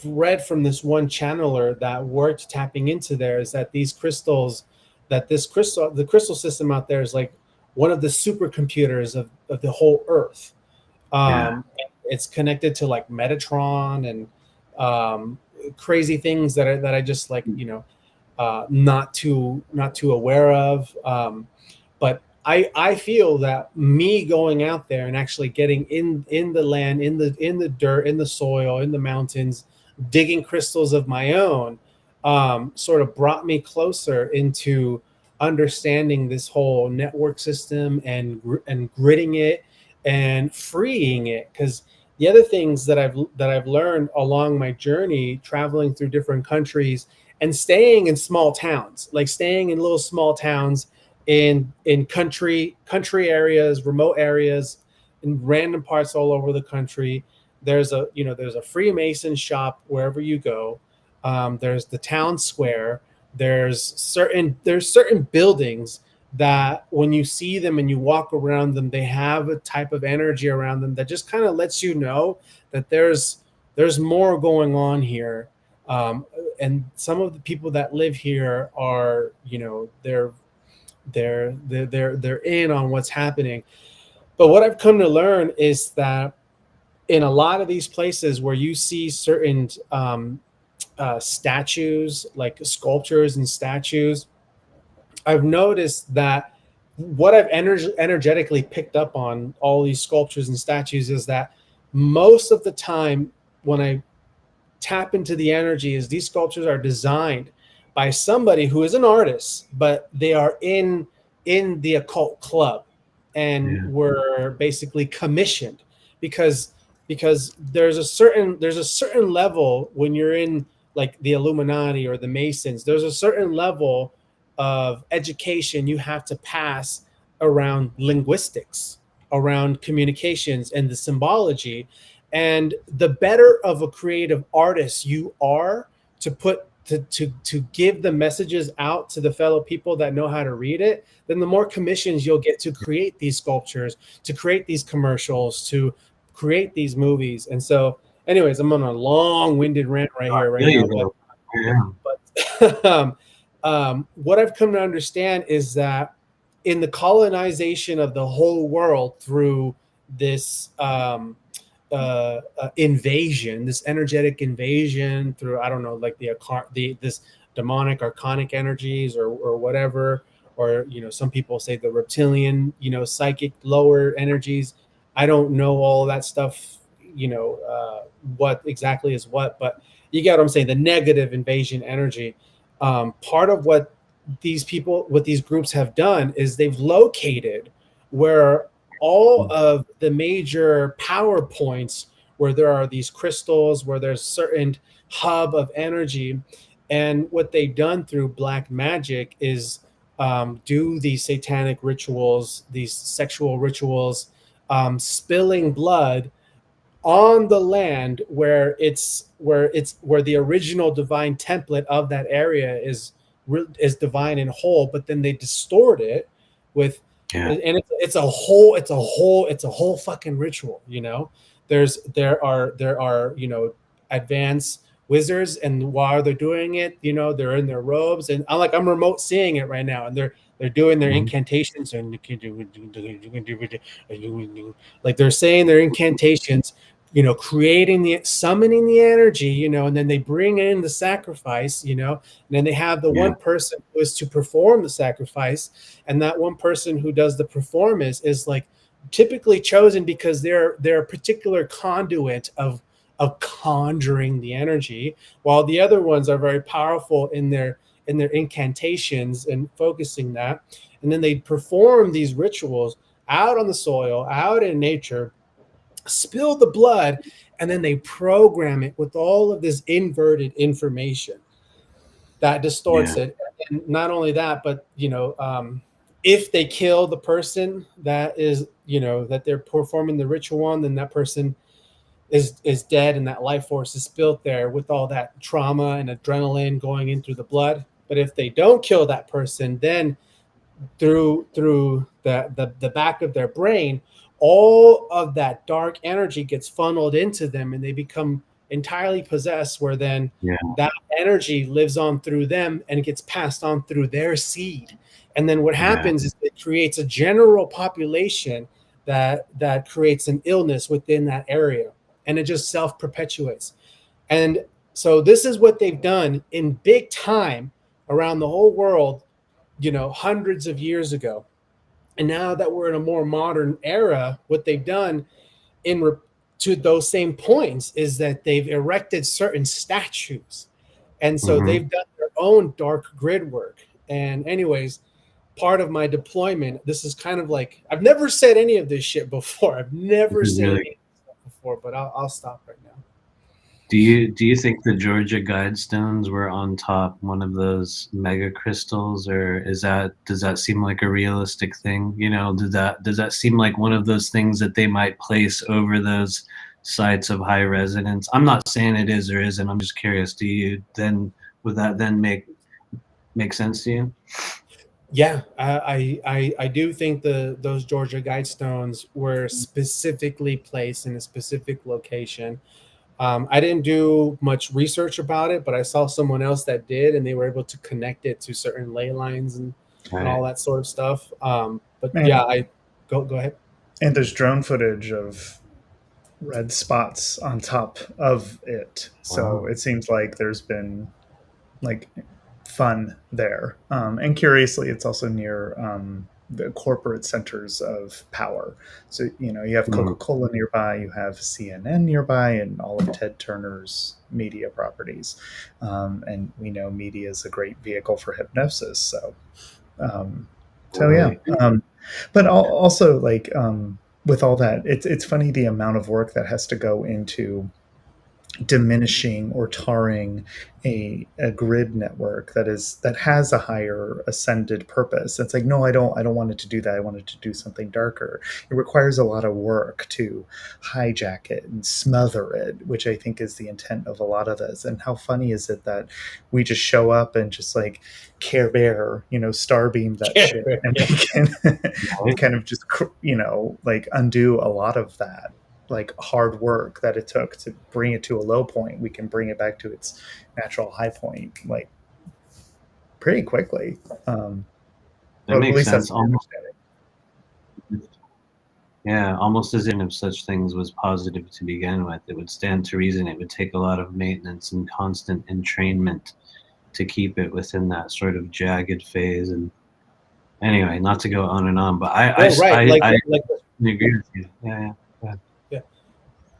read from this one channeler that worked tapping into there, is that the crystal system out there is like one of the supercomputers of the whole earth. it's connected to like Metatron and crazy things that I just like, not too aware of. But I feel that me going out there and actually getting in the land, in the dirt, in the soil, in the mountains, digging crystals of my own, sort of brought me closer into understanding this whole network system and gridding it and freeing it. Because the other things that I've learned along my journey, traveling through different countries and staying in small towns, like staying in little small towns in country areas, remote areas, in random parts all over the country. There's a Freemason shop wherever you go. There's the town square. There's certain buildings that when you see them and you walk around them, they have a type of energy around them that just kind of lets you know that there's more going on here. And some of the people that live here are, they're in on what's happening. But what I've come to learn is that in a lot of these places where you see certain statues, like sculptures and statues, I've noticed that what I've energetically picked up on all these sculptures and statues is that most of the time when I tap into the energy, is these sculptures are designed by somebody who is an artist, but they are in the occult club and were basically commissioned because there's a certain level when you're in like the Illuminati or the Masons. There's a certain level of education you have to pass around linguistics, around communications and the symbology. And the better of a creative artist you are to give the messages out to the fellow people that know how to read it, then the more commissions you'll get to create these sculptures, to create these commercials, to create these movies. And so anyways, I'm on a long-winded rant right now. But what I've come to understand is that in the colonization of the whole world through this invasion, this energetic invasion through, I don't know, like this demonic archonic energies or whatever, or some people say the reptilian, psychic lower energies. I don't know all that stuff, what exactly is what, but you get what I'm saying, the negative invasion energy. Part of what these groups have done is they've located where all of the major power points where there are these crystals, where there's certain hub of energy. And what they've done through black magic is do these satanic rituals, these sexual rituals, spilling blood on the land where the original divine template of that area is divine and whole, but then they distort it with, and it's a whole fucking ritual. There are advanced wizards, and while they're doing it, they're in their robes, and I'm remote seeing it right now, and they're doing their incantations, and like they're saying their incantations, summoning the energy, and then they bring in the sacrifice, and then they have the one person who is to perform the sacrifice, and that one person who does the performance is like typically chosen because they're a particular conduit of conjuring the energy, while the other ones are very powerful in their incantations and focusing that, and then they perform these rituals out on the soil, out in nature, spill the blood, and then they program it with all of this inverted information that distorts it. And not only that, but if they kill the person that is that they're performing the ritual on, then that person is dead, and that life force is spilled there with all that trauma and adrenaline going in through the blood. But if they don't kill that person, then through the back of their brain, all of that dark energy gets funneled into them, and they become entirely possessed, where then that energy lives on through them and it gets passed on through their seed. And then what happens is it creates a general population that creates an illness within that area, and it just self perpetuates. And so this is what they've done in big time around the whole world, hundreds of years ago. And now that we're in a more modern era, what they've done to those same points is that they've erected certain statues. And so Mm-hmm. they've done their own dark grid work. And anyways, part of my deployment, this is kind of like, I've never said any of this shit before. I've never said any of this stuff before, but I'll stop right now. Do you think the Georgia Guidestones were on top one of those mega crystals, or does that seem like a realistic thing? Does that seem like one of those things that they might place over those sites of high resonance? I'm not saying it is or isn't. I'm just curious. Would that then make sense to you? Yeah, I do think those Georgia Guidestones were specifically placed in a specific location. I didn't do much research about it, but I saw someone else that did, and they were able to connect it to certain ley lines and all that sort of stuff. But yeah, I go ahead. And there's drone footage of red spots on top of it, so it seems like there's been like fun there. And curiously, it's also near the corporate centers of power. So, you have Coca-Cola nearby, you have CNN nearby, and all of Ted Turner's media properties. And we know media is a great vehicle for hypnosis. So yeah. But also, like, with all that, it's funny the amount of work that has to go into diminishing or tarring a grid network that has a higher ascended purpose. It's like, no, I don't want it to do that. I want it to do something darker. It requires a lot of work to hijack it and smother it, which I think is the intent of a lot of this. And how funny is it that we just show up and just like Care Bear, star beam that shit, and we can kind of just like undo a lot of that like hard work that it took to bring it to a low point. We can bring it back to its natural high point like pretty quickly. That makes sense. Almost as if such things was positive to begin with. It would stand to reason it would take a lot of maintenance and constant entrainment to keep it within that sort of jagged phase. And anyway, not to go on and on, but I agree with you. Yeah.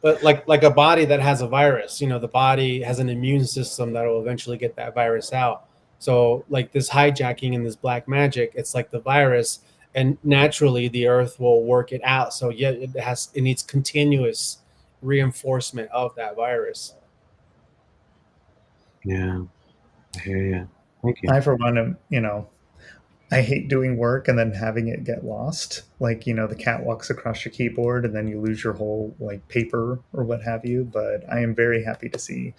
But like a body that has a virus, the body has an immune system that will eventually get that virus out. So like this hijacking and this black magic, it's like the virus, and naturally the earth will work it out. So yeah, it needs continuous reinforcement of that virus. Yeah, I hear you. Thank you. I, for one, I hate doing work and then having it get lost. Like, the cat walks across your keyboard and then you lose your whole like paper or what have you. But I am very happy to see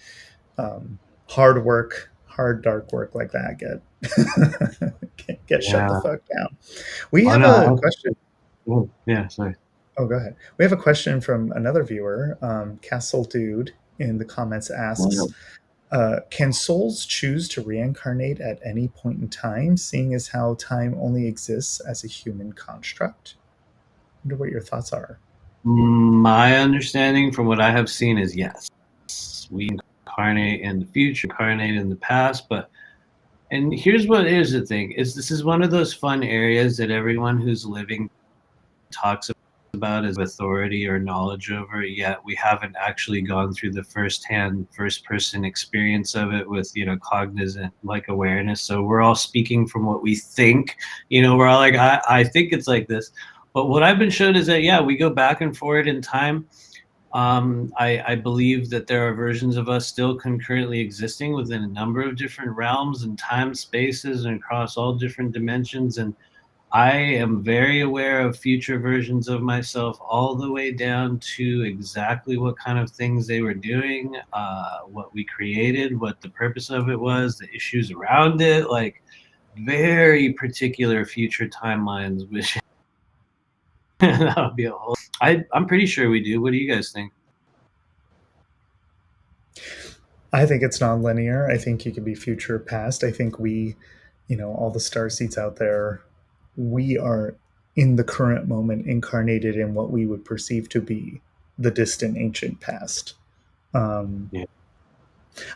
hard dark work like that get shut the fuck down. We have a question. Oh, yeah, sorry. Oh, go ahead. We have a question from another viewer, Castle Dude, in the comments asks, can souls choose to reincarnate at any point in time, seeing as how time only exists as a human construct? I wonder what your thoughts are. My understanding from what I have seen is yes. We incarnate in the future, incarnate in the past, and here's the thing, this is one of those fun areas that everyone who's living talks about as authority or knowledge over, yet we haven't actually gone through the first person experience of it with cognizant like awareness. So we're all speaking from what we think, we're all like, I think it's like this. But what I've been shown is that we go back and forward in time. I believe that there are versions of us still concurrently existing within a number of different realms and time spaces and across all different dimensions. And I am very aware of future versions of myself, all the way down to exactly what kind of things they were doing, what we created, what the purpose of it was, the issues around it, like very particular future timelines, which that would be a whole... I'm pretty sure we do. What do you guys think? I think it's non-linear. I think you can be future, past. I think we, all the star seeds out there, we are in the current moment, incarnated in what we would perceive to be the distant ancient past. Yeah.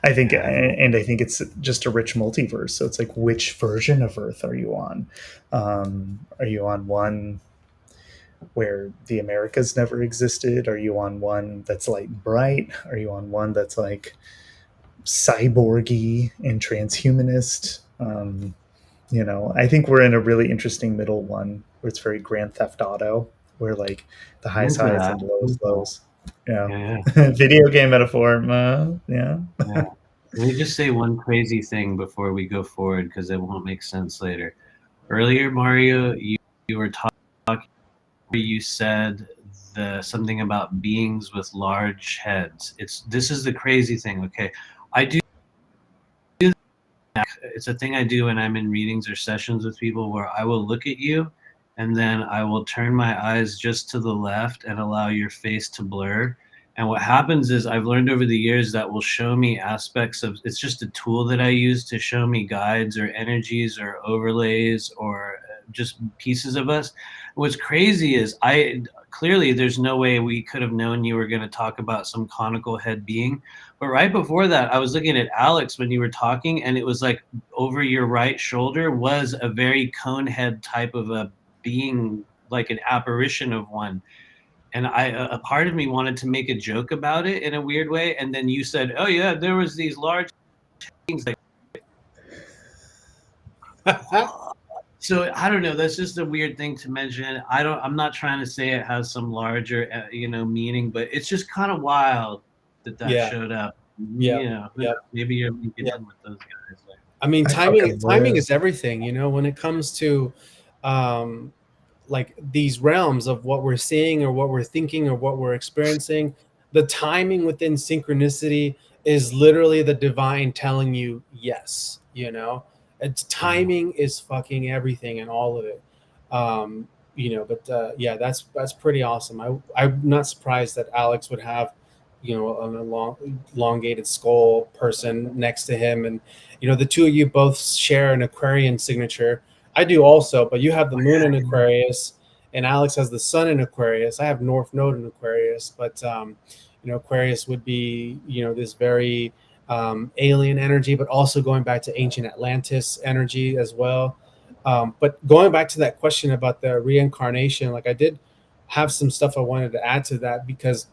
I think, Yeah. and I think it's just a rich multiverse. So it's like, which version of Earth are you on? Are you on one where the Americas never existed? Are you on one that's light and bright? Are you on one that's like cyborgy and transhumanist? I think we're in a really interesting middle one where it's very Grand Theft Auto, where like the I'm highs into highs that. and lows lows. Yeah. Yeah. Video game metaphor. Yeah. Yeah. Let me just say one crazy thing before we go forward, because it won't make sense later. Earlier, Mario, you were talking. You said something about beings with large heads. This is the crazy thing. Okay, I do. It's a thing I do when I'm in readings or sessions with people, where I will look at you, and then I will turn my eyes just to the left and allow your face to blur. And what happens is, I've learned over the years that will show me aspects of, it's just a tool that I use to show me guides or energies or overlays or just pieces of us. What's crazy is, I clearly, there's no way we could have known you were going to talk about some conical head being. But right before that, I was looking at Alex when you were talking, and it was like over your right shoulder was a very cone head type of a being, like an apparition of one. And a part of me wanted to make a joke about it in a weird way, and then you said, "Oh yeah, there was these large things." Like, so I don't know. That's just a weird thing to mention. I'm not trying to say it has some larger, meaning, but it's just kind of wild that Yeah. showed up. Yeah. Maybe you're linking Yeah. in with those guys. Like, I mean, I fucking timing live. is everything, when it comes to like these realms of what we're seeing or what we're thinking or what we're experiencing. The timing within synchronicity is literally the divine telling you yes. It's timing is fucking everything and all of it. But yeah, that's pretty awesome. I'm not surprised that Alex would have an elongated skull person next to him, and the two of you both share an Aquarian signature. I do also, but you have the moon in Aquarius, and Alex has the sun in Aquarius. I have North Node in Aquarius, but Aquarius would be this very alien energy, but also going back to ancient Atlantis energy as well. But going back to that question about the reincarnation, like I did have some stuff I wanted to add to that, because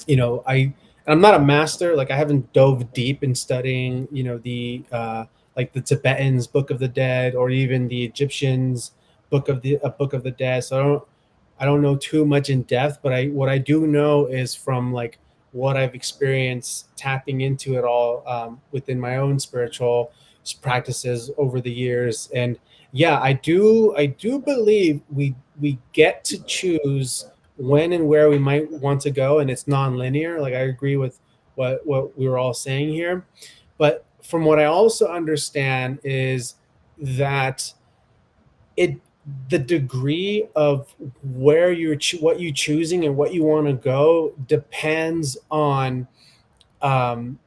I'm not a master. Like I haven't dove deep in studying, the like the Tibetans' Book of the Dead, or even the Egyptians' Book of the Dead. So I don't know too much in depth, but what I do know is from like what I've experienced tapping into it all within my own spiritual practices over the years. And yeah, I do believe we get to choose when and where we might want to go, and it's non-linear. Like I agree with what we were all saying here, but from what I also understand is that it the degree of where what you choosing and what you want to go depends on um,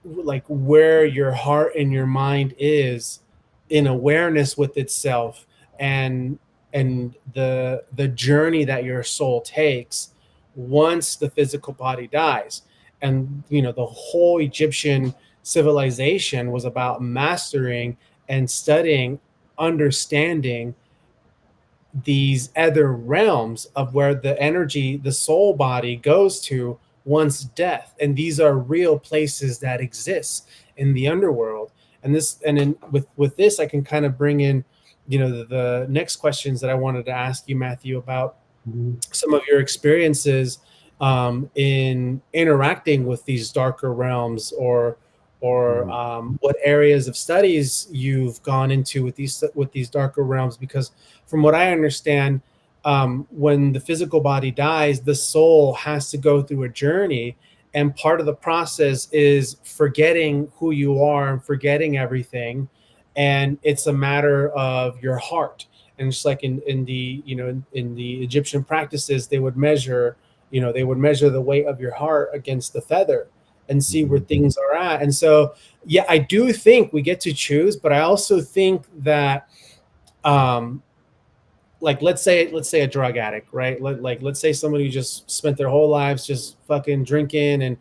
like where your heart and your mind is in awareness with itself, and the journey that your soul takes once the physical body dies. And the whole Egyptian civilization was about mastering and studying, understanding these other realms of where the energy, the soul body goes to once death. And these are real places that exist in the underworld. And then with this, I can kind of bring in, the next questions that I wanted to ask you, Matthew, about some of your experiences in interacting with these darker realms, or what areas of studies you've gone into with these darker realms. Because from what I understand, when the physical body dies, the soul has to go through a journey, and part of the process is forgetting who you are and forgetting everything, and it's a matter of your heart. And just like in the in the Egyptian practices, they would measure the weight of your heart against the feather and see where things are at. And so yeah, I do think we get to choose, but I also think that like let's say a drug addict, right? Let's say somebody who just spent their whole lives just fucking drinking and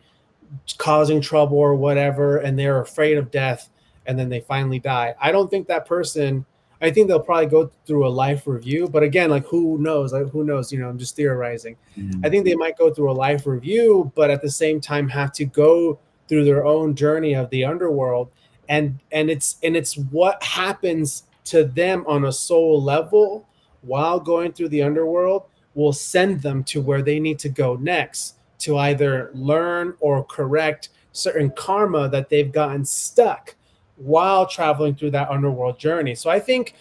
causing trouble or whatever, and they're afraid of death, and then they finally die. I don't think that person. I think they'll probably go through a life review, but again, like who knows? Like who knows? You know, I'm just theorizing. I think they might go through a life review, but at the same time have to go through their own journey of the underworld, and it's what happens to them on a soul level while going through the underworld will send them to where they need to go next to either learn or correct certain karma that they've gotten stuck while traveling through that underworld journey. So I believe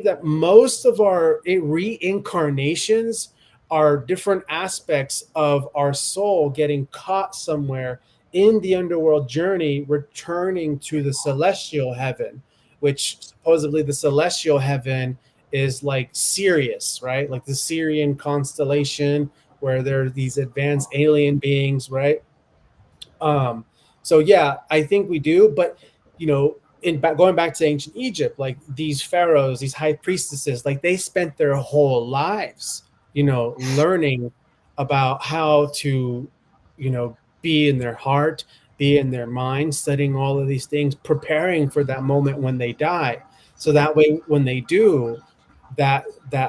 that most of our reincarnations are different aspects of our soul getting caught somewhere in the underworld journey, returning to the celestial heaven, which supposedly the celestial heaven is like Sirius, right? Like the Syrian constellation where there are these advanced alien beings, right? Um, so yeah, I think we do, but you know, going back to ancient Egypt, like these pharaohs, these high priestesses, like they spent their whole lives, you know, learning about how to, you know, be in their heart, be in their mind, studying all of these things, preparing for that moment when they die. So that way, when they do, that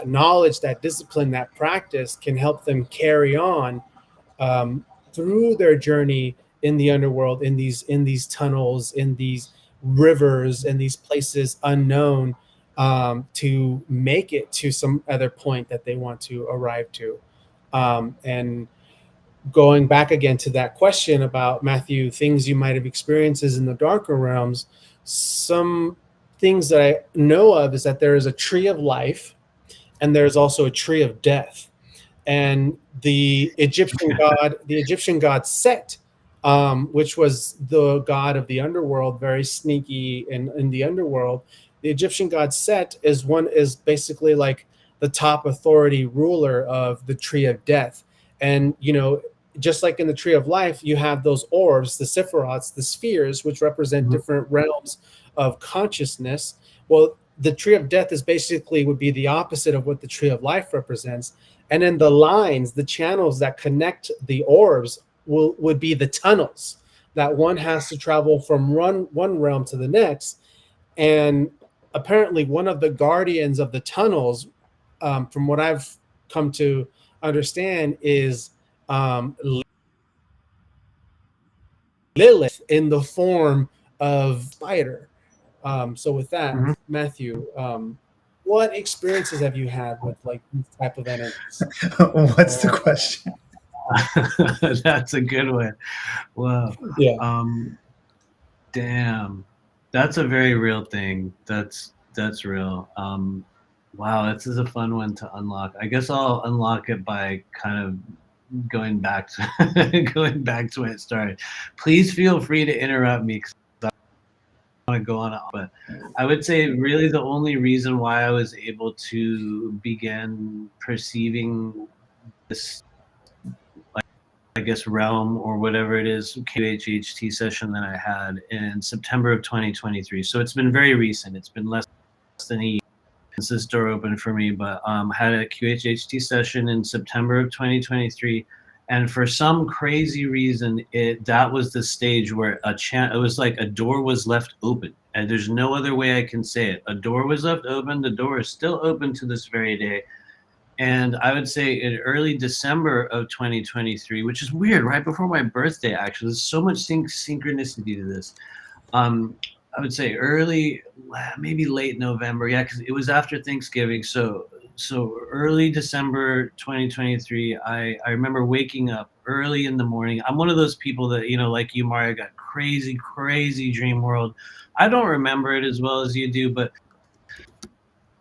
knowledge, that discipline, that practice can help them carry on um, through their journey in the underworld, in these tunnels, in these rivers, in these places unknown, to make it to some other point that they want to arrive to. And going back again to that question about Matthew, things you might have experiences in the darker realms, some things that I know of is that there is a tree of life and there's also a tree of death. And the Egyptian god Set, which was the god of the underworld, very sneaky in the underworld. The Egyptian god Set is basically like the top authority ruler of the tree of death. And you know, just like in the tree of life, you have those orbs, the sephirots, the spheres, which represent different realms of consciousness. Well, the tree of death is basically would be the opposite of what the tree of life represents. And then the lines, the channels that connect the orbs would be the tunnels that one has to travel from one realm to the next. And apparently one of the guardians of the tunnels, from what I've come to understand, is Lilith in the form of spider. So with that, Matthew, what experiences have you had with like these type of energies? What's the question? That's a good one. Wow. Yeah. Damn. That's a very real thing. That's real. Wow, this is a fun one to unlock. I guess I'll unlock it by kind of going back to going back to when it started. Please feel free to interrupt me because I want to go on. But I would say really the only reason why I was able to begin perceiving this, like, I guess, realm or whatever it is, QHHT session that I had in September of 2023. So it's been very recent. It's been less than a year since this door opened for me, but had a QHHT session in September of 2023. And for some crazy reason, that was the stage where it was like a door was left open. And there's no other way I can say it. A door was left open. The door is still open to this very day. And I would say in early December of 2023, which is weird, right before my birthday, actually. There's so much synchronicity to this. I would say early, maybe late November. Yeah, because it was after Thanksgiving. So early December 2023, I remember waking up early in the morning. I'm one of those people that, you know, like you, Mario, got crazy dream world. I don't remember it as well as you do, but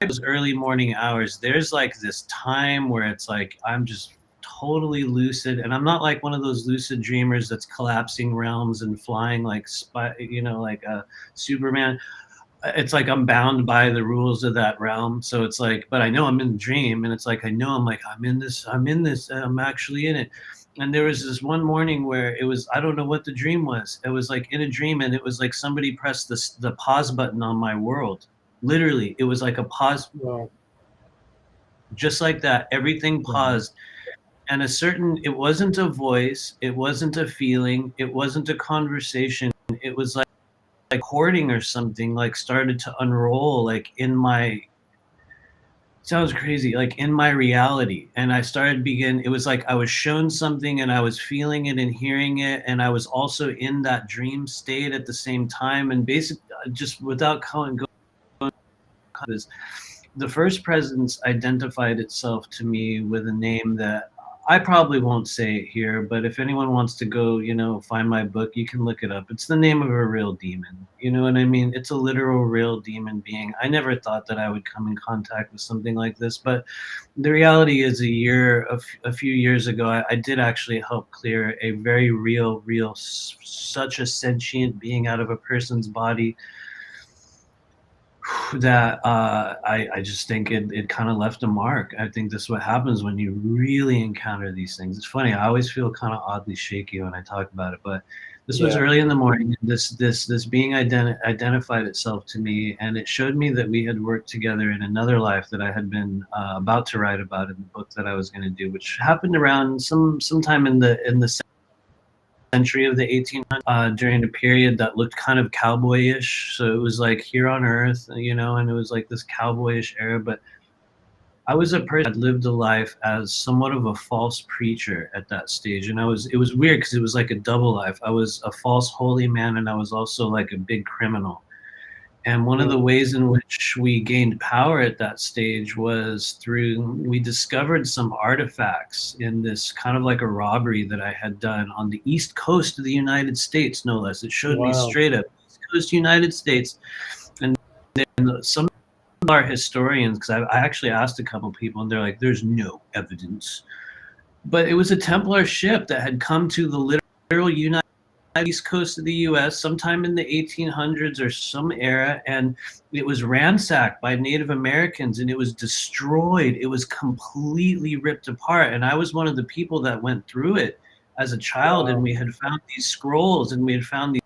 those early morning hours, there's like this time where it's like I'm just totally lucid, and I'm not like one of those lucid dreamers that's collapsing realms and flying like like a Superman. It's like I'm bound by the rules of that realm. So it's like, but I know I'm in the dream, and it's like I know I'm in this, I'm actually in it. And there was this one morning where it was, I don't know what the dream was. It was like in a dream, and it was like somebody pressed the pause button on my world. Literally, it was like a pause. Wow. Just like that, everything paused. And it wasn't a voice, it wasn't a feeling, it wasn't a conversation. It was like hoarding or something, like started to unroll, like in my, sounds crazy, like in my reality. And I started it was like I was shown something and I was feeling it and hearing it. And I was also in that dream state at the same time. And basically, just without going, the first presence identified itself to me with a name that I probably won't say it here, but if anyone wants to go, find my book, you can look it up. It's the name of a real demon. You know what I mean? It's a literal real demon being. I never thought that I would come in contact with something like this, but the reality is a few years ago, I did actually help clear a very real, such a sentient being out of a person's body that I just think it kind of left a mark. I think this is what happens when you really encounter these things. It's funny. I always feel kind of oddly shaky when I talk about it, but this was early in the morning. This being identified itself to me, and it showed me that we had worked together in another life that I had been about to write about in the book that I was going to do, which happened around sometime in the century of the 1800s, during a period that looked kind of cowboyish. So it was like here on Earth, and it was like this cowboyish era. But I was a person that lived a life as somewhat of a false preacher at that stage, and it was weird because it was like a double life. I was a false holy man, and I was also like a big criminal. And one of the ways in which we gained power at that stage was we discovered some artifacts in this kind of like a robbery that I had done on the East Coast of the United States, no less. It showed me straight up East Coast United States. And then some of our historians, because I actually asked a couple people, and they're like, there's no evidence. But it was a Templar ship that had come to the literal East Coast of the U.S. sometime in the 1800s or some era, and it was ransacked by Native Americans, and it was destroyed. It was completely ripped apart, and I was one of the people that went through it as a child. And we had found these scrolls, and we had found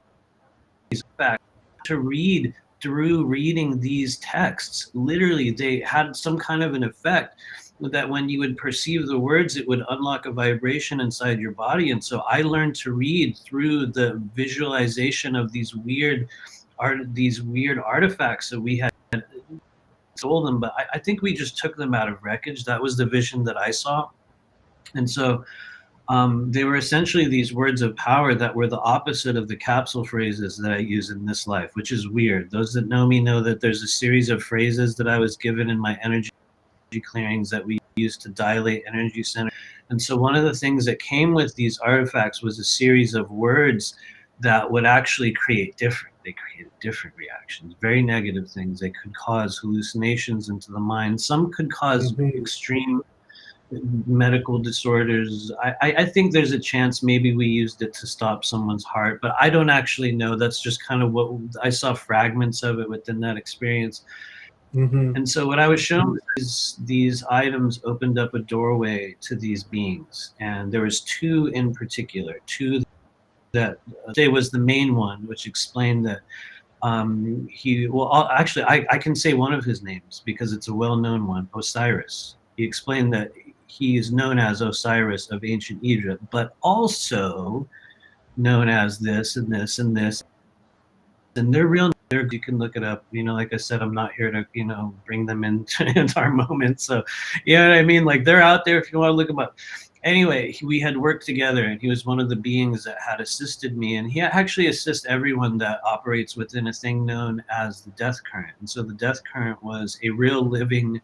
these facts to read through reading these texts. Literally, they had some kind of an effect that when you would perceive the words, it would unlock a vibration inside your body. And so I learned to read through the visualization of these weird artifacts that we had sold them. But I think we just took them out of wreckage. That was the vision that I saw. And so they were essentially these words of power that were the opposite of the capsule phrases that I use in this life, which is weird. Those that know me know that there's a series of phrases that I was given in my energy clearings that we use to dilate energy center. And so one of the things that came with these artifacts was a series of words that would actually created different reactions, very negative things. They could cause hallucinations into the mind. Some could cause extreme medical disorders. I think there's a chance maybe we used it to stop someone's heart, but I don't actually know. That's just kind of what I saw, fragments of it within that experience. And so what I was shown is these items opened up a doorway to these beings. And there was two in particular, two that today was the main one, which explained that actually I can say one of his names because it's a well-known one, Osiris. He explained that he is known as Osiris of ancient Egypt, but also known as this and this and this. And they're real. You can look it up. Like I said, I'm not here to, bring them into our moment. So, you know what I mean? Like, they're out there if you want to look them up. Anyway, we had worked together, and he was one of the beings that had assisted me. And he actually assists everyone that operates within a thing known as the death current. And so the death current was a real living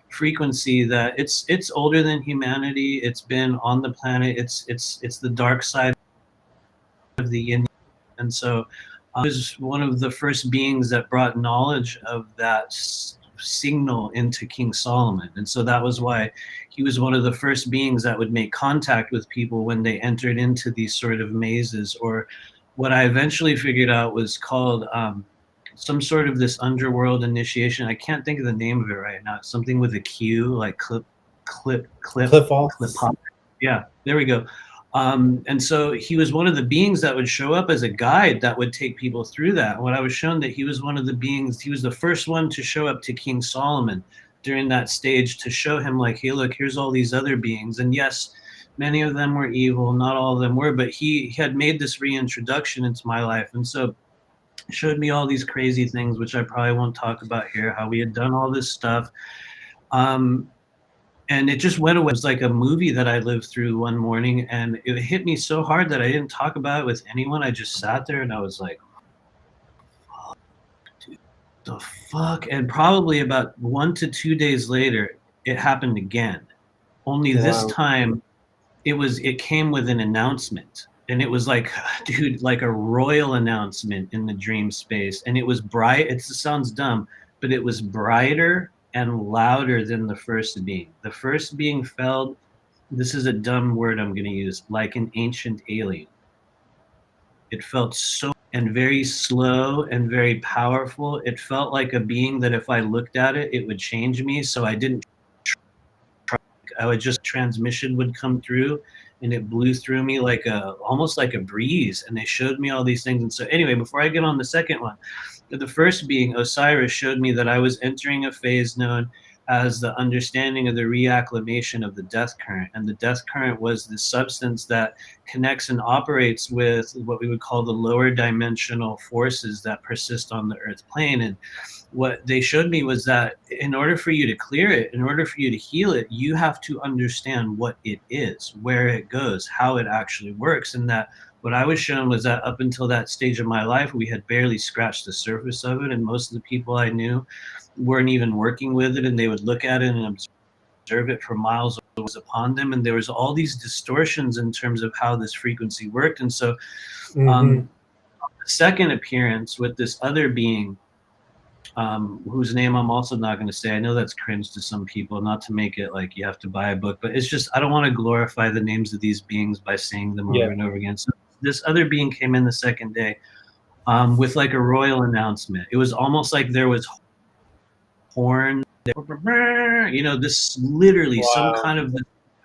frequency that it's older than humanity. It's been on the planet. It's the dark side of the yin. And so was one of the first beings that brought knowledge of that signal into King Solomon. And so that was why he was one of the first beings that would make contact with people when they entered into these sort of mazes, or what I eventually figured out was called some sort of this underworld initiation. I can't think of the name of it right now. It's something with a Q, like clip off. Yeah, there we go. And so he was one of the beings that would show up as a guide that would take people through that. When I was shown that he was one of the beings, he was the first one to show up to King Solomon during that stage to show him like, hey, look, here's all these other beings. And yes, many of them were evil, not all of them were, but he had made this reintroduction into my life. And so showed me all these crazy things, which I probably won't talk about here, how we had done all this stuff. And it just went away. It was like a movie that I lived through one morning, and it hit me so hard that I didn't talk about it with anyone. I just sat there and I was like, oh, dude, the fuck? And probably about 1 to 2 days later, it happened again. Only this time it came with an announcement. And it was like, dude, like a royal announcement in the dream space. And it was bright. It sounds dumb, but it was brighter and louder than the first being. The first being felt, this is a dumb word I'm going to use, like an ancient alien. It felt so and very slow and very powerful. It felt like a being that if I looked at it, it would change me. So I didn't try. I would just, transmission would come through and it blew through me like almost like a breeze. And they showed me all these things. And so anyway, before I get on the second one, the first being, Osiris, showed me that I was entering a phase known as the understanding of the reacclimation of the death current. And the death current was the substance that connects and operates with what we would call the lower dimensional forces that persist on the earth plane. And what they showed me was that in order for you to clear it, in order for you to heal it, you have to understand what it is, where it goes, how it actually works. And that what I was shown was that up until that stage of my life, we had barely scratched the surface of it. And most of the people I knew weren't even working with it. And they would look at it and observe it for miles upon them. And there was all these distortions in terms of how this frequency worked. And so the second appearance with this other being, whose name I'm also not going to say. I know that's cringe to some people, not to make it like you have to buy a book, but it's just, I don't want to glorify the names of these beings by saying them over and over again. So this other being came in the second day with like a royal announcement. It was almost like there was horns, you know, this literally some kind of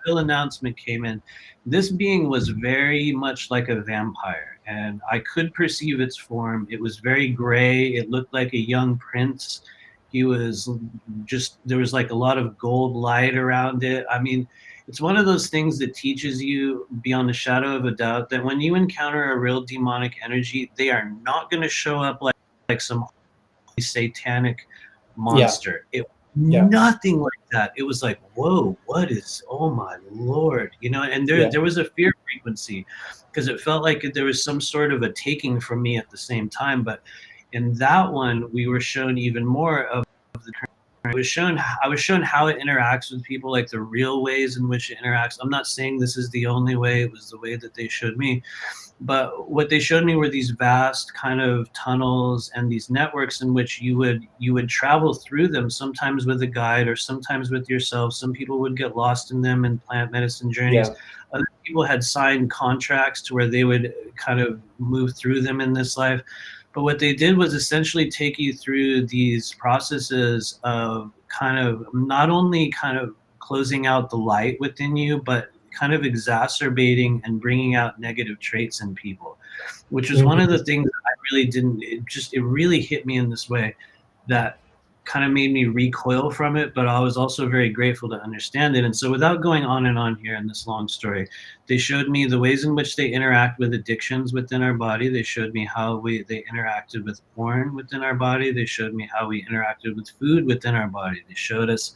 royal announcement came in. This being was very much like a vampire, and I could perceive its form. It was very gray. It looked like a young prince. He was just, there was like a lot of gold light around it. I mean, it's one of those things that teaches you beyond a shadow of a doubt that when you encounter a real demonic energy, they are not going to show up like some satanic monster. Nothing like that. It was like, whoa, what is, oh my Lord, you know, and there was a fear frequency because it felt like there was some sort of a taking from me at the same time. But in that one, we were shown even more of the, I was shown how it interacts with people, like the real ways in which it interacts. I'm not saying this is the only way, it was the way that they showed me. But what they showed me were these vast kind of tunnels and these networks in which you would travel through them, sometimes with a guide or sometimes with yourself. Some people would get lost in them in plant medicine journeys. Other people had signed contracts to where they would kind of move through them in this life. But what they did was essentially take you through these processes of kind of not only kind of closing out the light within you, but kind of exacerbating and bringing out negative traits in people, which was one of the things that I really didn't, it really hit me in this way that kind of made me recoil from it, but I was also very grateful to understand it. And so without going on and on here in this long story, they showed me the ways in which they interact with addictions within our body. They showed me how they interacted with porn within our body. They showed me how we interacted with food within our body. They showed us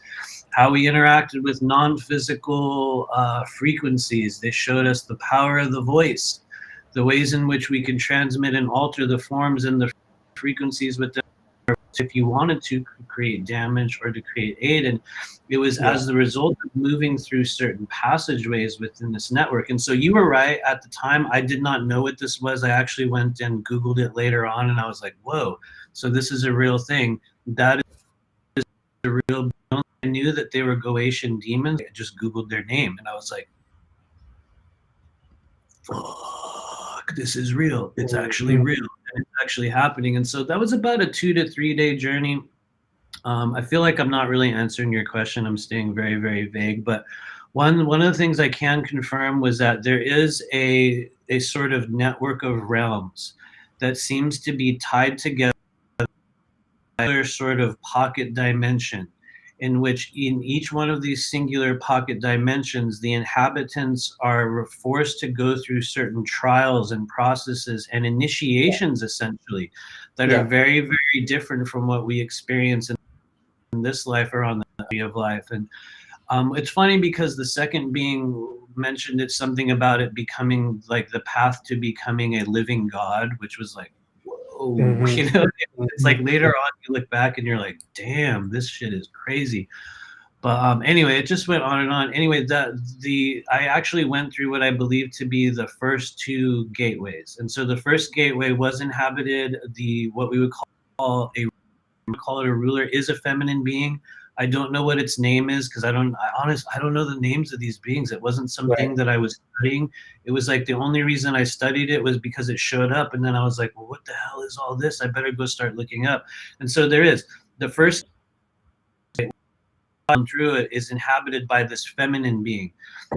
how we interacted with non-physical frequencies. They showed us the power of the voice, the ways in which we can transmit and alter the forms and the frequencies within if you wanted to create damage or to create aid. And it was as the result of moving through certain passageways within this network. And so you were right. At the time, I did not know what this was. I actually went and Googled it later on, and I was like, whoa, so this is a real thing. That is a real, I knew that they were Goetian demons. I just Googled their name, and I was like, fuck, this is real. It's actually real. And it's actually happening. And so that was about a 2 to 3 day journey. I feel like I'm not really answering your question. I'm staying very, very vague. But one of the things I can confirm was that there is a sort of network of realms that seems to be tied together by a sort of pocket dimension in which in each one of these singular pocket dimensions, the inhabitants are forced to go through certain trials and processes and initiations, essentially, that are Yeah. very, very different from what we experience in this life or on the tree of life. And it's funny because the second being mentioned it's something about it becoming like the path to becoming a living God, which was like, whoa, Mhm. you know, it's like Mhm. later on you look back and you're like, damn, this shit is crazy. But anyway, it just went on and on. Anyway, I actually went through what I believe to be the first two gateways, and so the first gateway was inhabited. What we would call it a ruler is a feminine being. I don't know what its name is because I don't know the names of these beings. It wasn't Right. something that I was studying. It was like the only reason I studied it was because it showed up, and then I was like, well, what the hell is all this? I better go start looking up. And so there is the first through it is inhabited by this feminine being.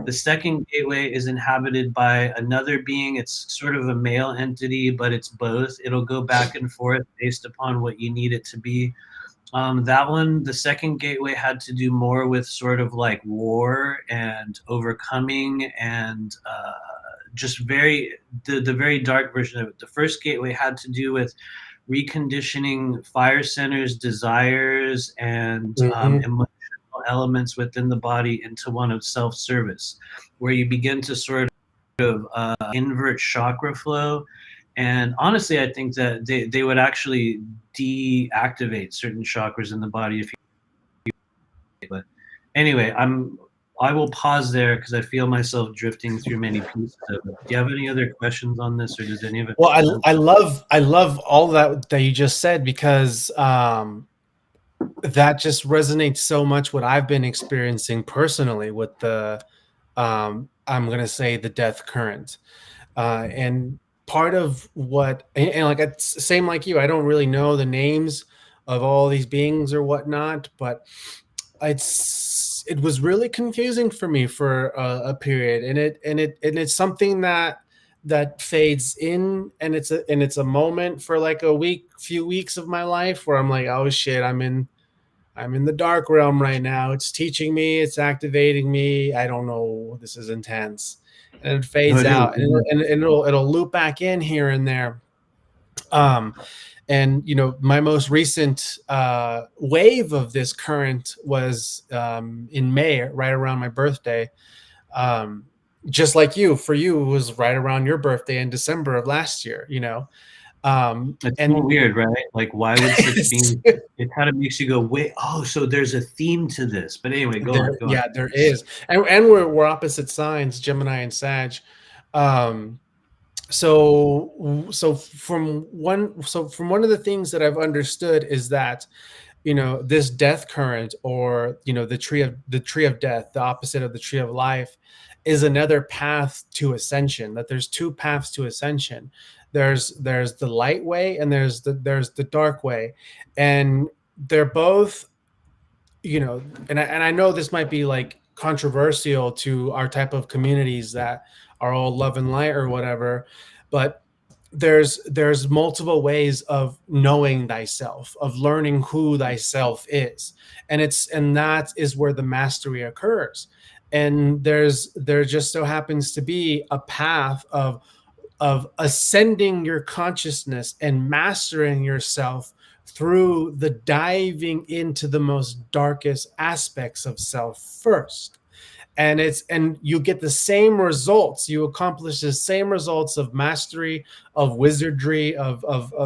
The second gateway is inhabited by another being. It's sort of a male entity, but it's both. It'll go back and forth based upon what you need it to be. That one, the second gateway had to do more with sort of like war and overcoming and just the very dark version of it. The first gateway had to do with reconditioning fire centers, desires, and Mhm. emotional elements within the body into one of self-service, where you begin to sort of invert chakra flow. And honestly, I think that they would actually deactivate certain chakras in the body if you. But anyway, I will pause there because I feel myself drifting through many pieces of it. Do you have any other questions on this, or does any of it Well, make sense? I love all that you just said because that just resonates so much what I've been experiencing personally with the I'm going to say the death current. And part of what and like it's same like you, I don't really know the names of all these beings or whatnot, but it was really confusing for me for a period, and it's something that fades in, and it's a moment for like few weeks of my life where I'm like, oh shit, I'm in the dark realm right now. It's teaching me, it's activating me. I don't know, this is intense. And it No, fades it is. out, and it'll loop back in here and there. Um, and my most recent wave of this current was in May, right around my birthday. Um, just like you, for you, it was right around your birthday in December of last year. It's so And weird, right? Like, why would such beings? It kind of makes you go, wait, oh, so there's a theme to this. But anyway, go on, go on. yeah, there is, and we're opposite signs, Gemini and Sag. Um, so from one of the things that I've understood is that this death current, or the tree of death, the opposite of the tree of life, is another path to ascension. That there's two paths to ascension. There's the light way, and there's the dark way, and they're both, and I know this might be like controversial to our type of communities that are all love and light or whatever, but there's multiple ways of knowing thyself, of learning who thyself is, and that is where the mastery occurs. And there just so happens to be a path of ascending your consciousness and mastering yourself through the diving into the most darkest aspects of self first. And you get the same results, you accomplish the same results of mastery, of wizardry, of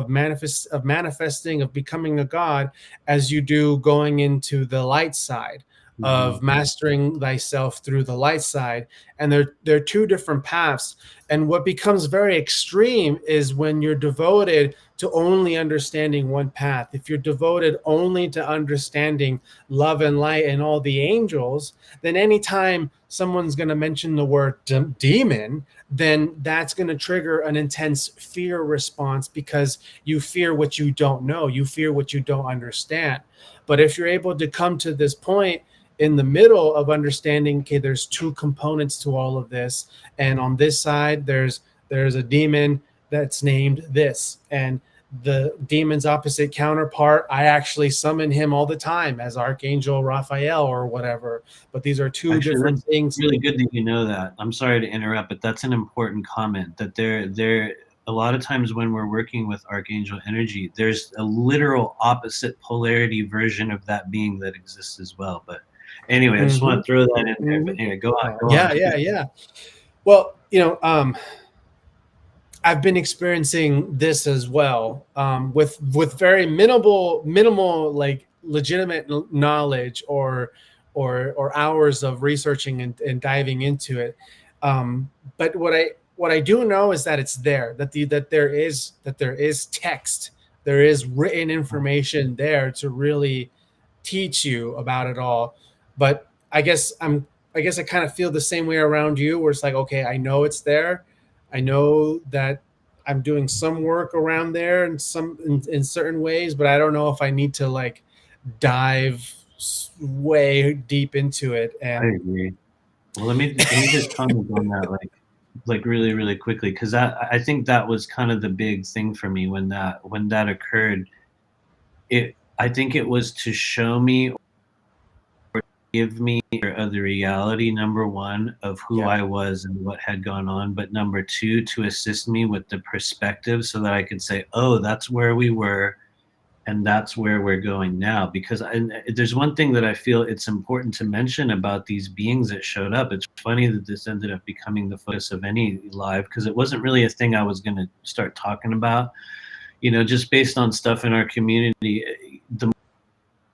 manifesting, of becoming a god, as you do going into the light side, Mhm. of mastering thyself through the light side. And they're two different paths. And what becomes very extreme is when you're devoted to only understanding one path. If you're devoted only to understanding love and light and all the angels, then anytime someone's going to mention the word demon, then that's going to trigger an intense fear response, because you fear what you don't know, you fear what you don't understand. But if you're able to come to this point in the middle of understanding, okay, there's two components to all of this, and on this side there's a demon that's named this, and the demon's opposite counterpart, I actually summon him all the time as Archangel Raphael or whatever. But these are two Actually, different that's things. really good that you know that. I'm sorry to interrupt, but that's an important comment, that there a lot of times when we're working with archangel energy, there's a literal opposite polarity version of that being that exists as well. But anyway, I just want to throw that in there. But anyway, go on. Yeah. Well, I've been experiencing this as well, with very minimal like legitimate knowledge or hours of researching and diving into it. But what I do know is that it's there, that there is text, there is written information there to really teach you about it all. But I guess I kind of feel the same way around you, where it's like, okay, I know it's there. I know that I'm doing some work around there in certain ways, but I don't know if I need to like dive way deep into it. I And agree. Well, let me just comment on that, like really, really quickly, because I think that was kind of the big thing for me when that occurred. I think it was to show me, give me the reality, number one, of who I was and what had gone on, but number two, to assist me with the perspective so that I could say, oh, that's where we were and that's where we're going now. Because there's one thing that I feel it's important to mention about these beings that showed up. It's funny that this ended up becoming the focus of any live, because it wasn't really a thing I was going to start talking about, just based on stuff in our community. The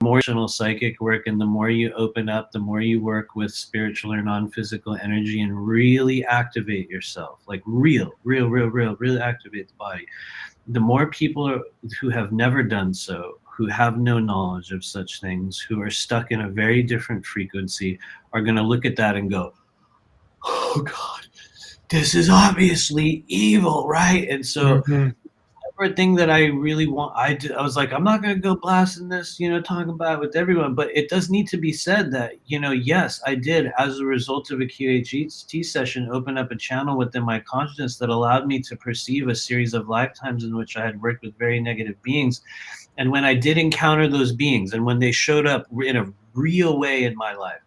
more psychic work, and the more you open up, the more you work with spiritual or non-physical energy and really activate yourself, like really activate the body. The more people who have never done so, who have no knowledge of such things, who are stuck in a very different frequency, are going to look at that and go, oh God, this is obviously evil, right? And so thing that I really want, I was like, I'm not going to go blasting this, talking about it with everyone, but it does need to be said that, yes, I did, as a result of a QHT session, open up a channel within my consciousness that allowed me to perceive a series of lifetimes in which I had worked with very negative beings. And when I did encounter those beings, and when they showed up in a real way in my life,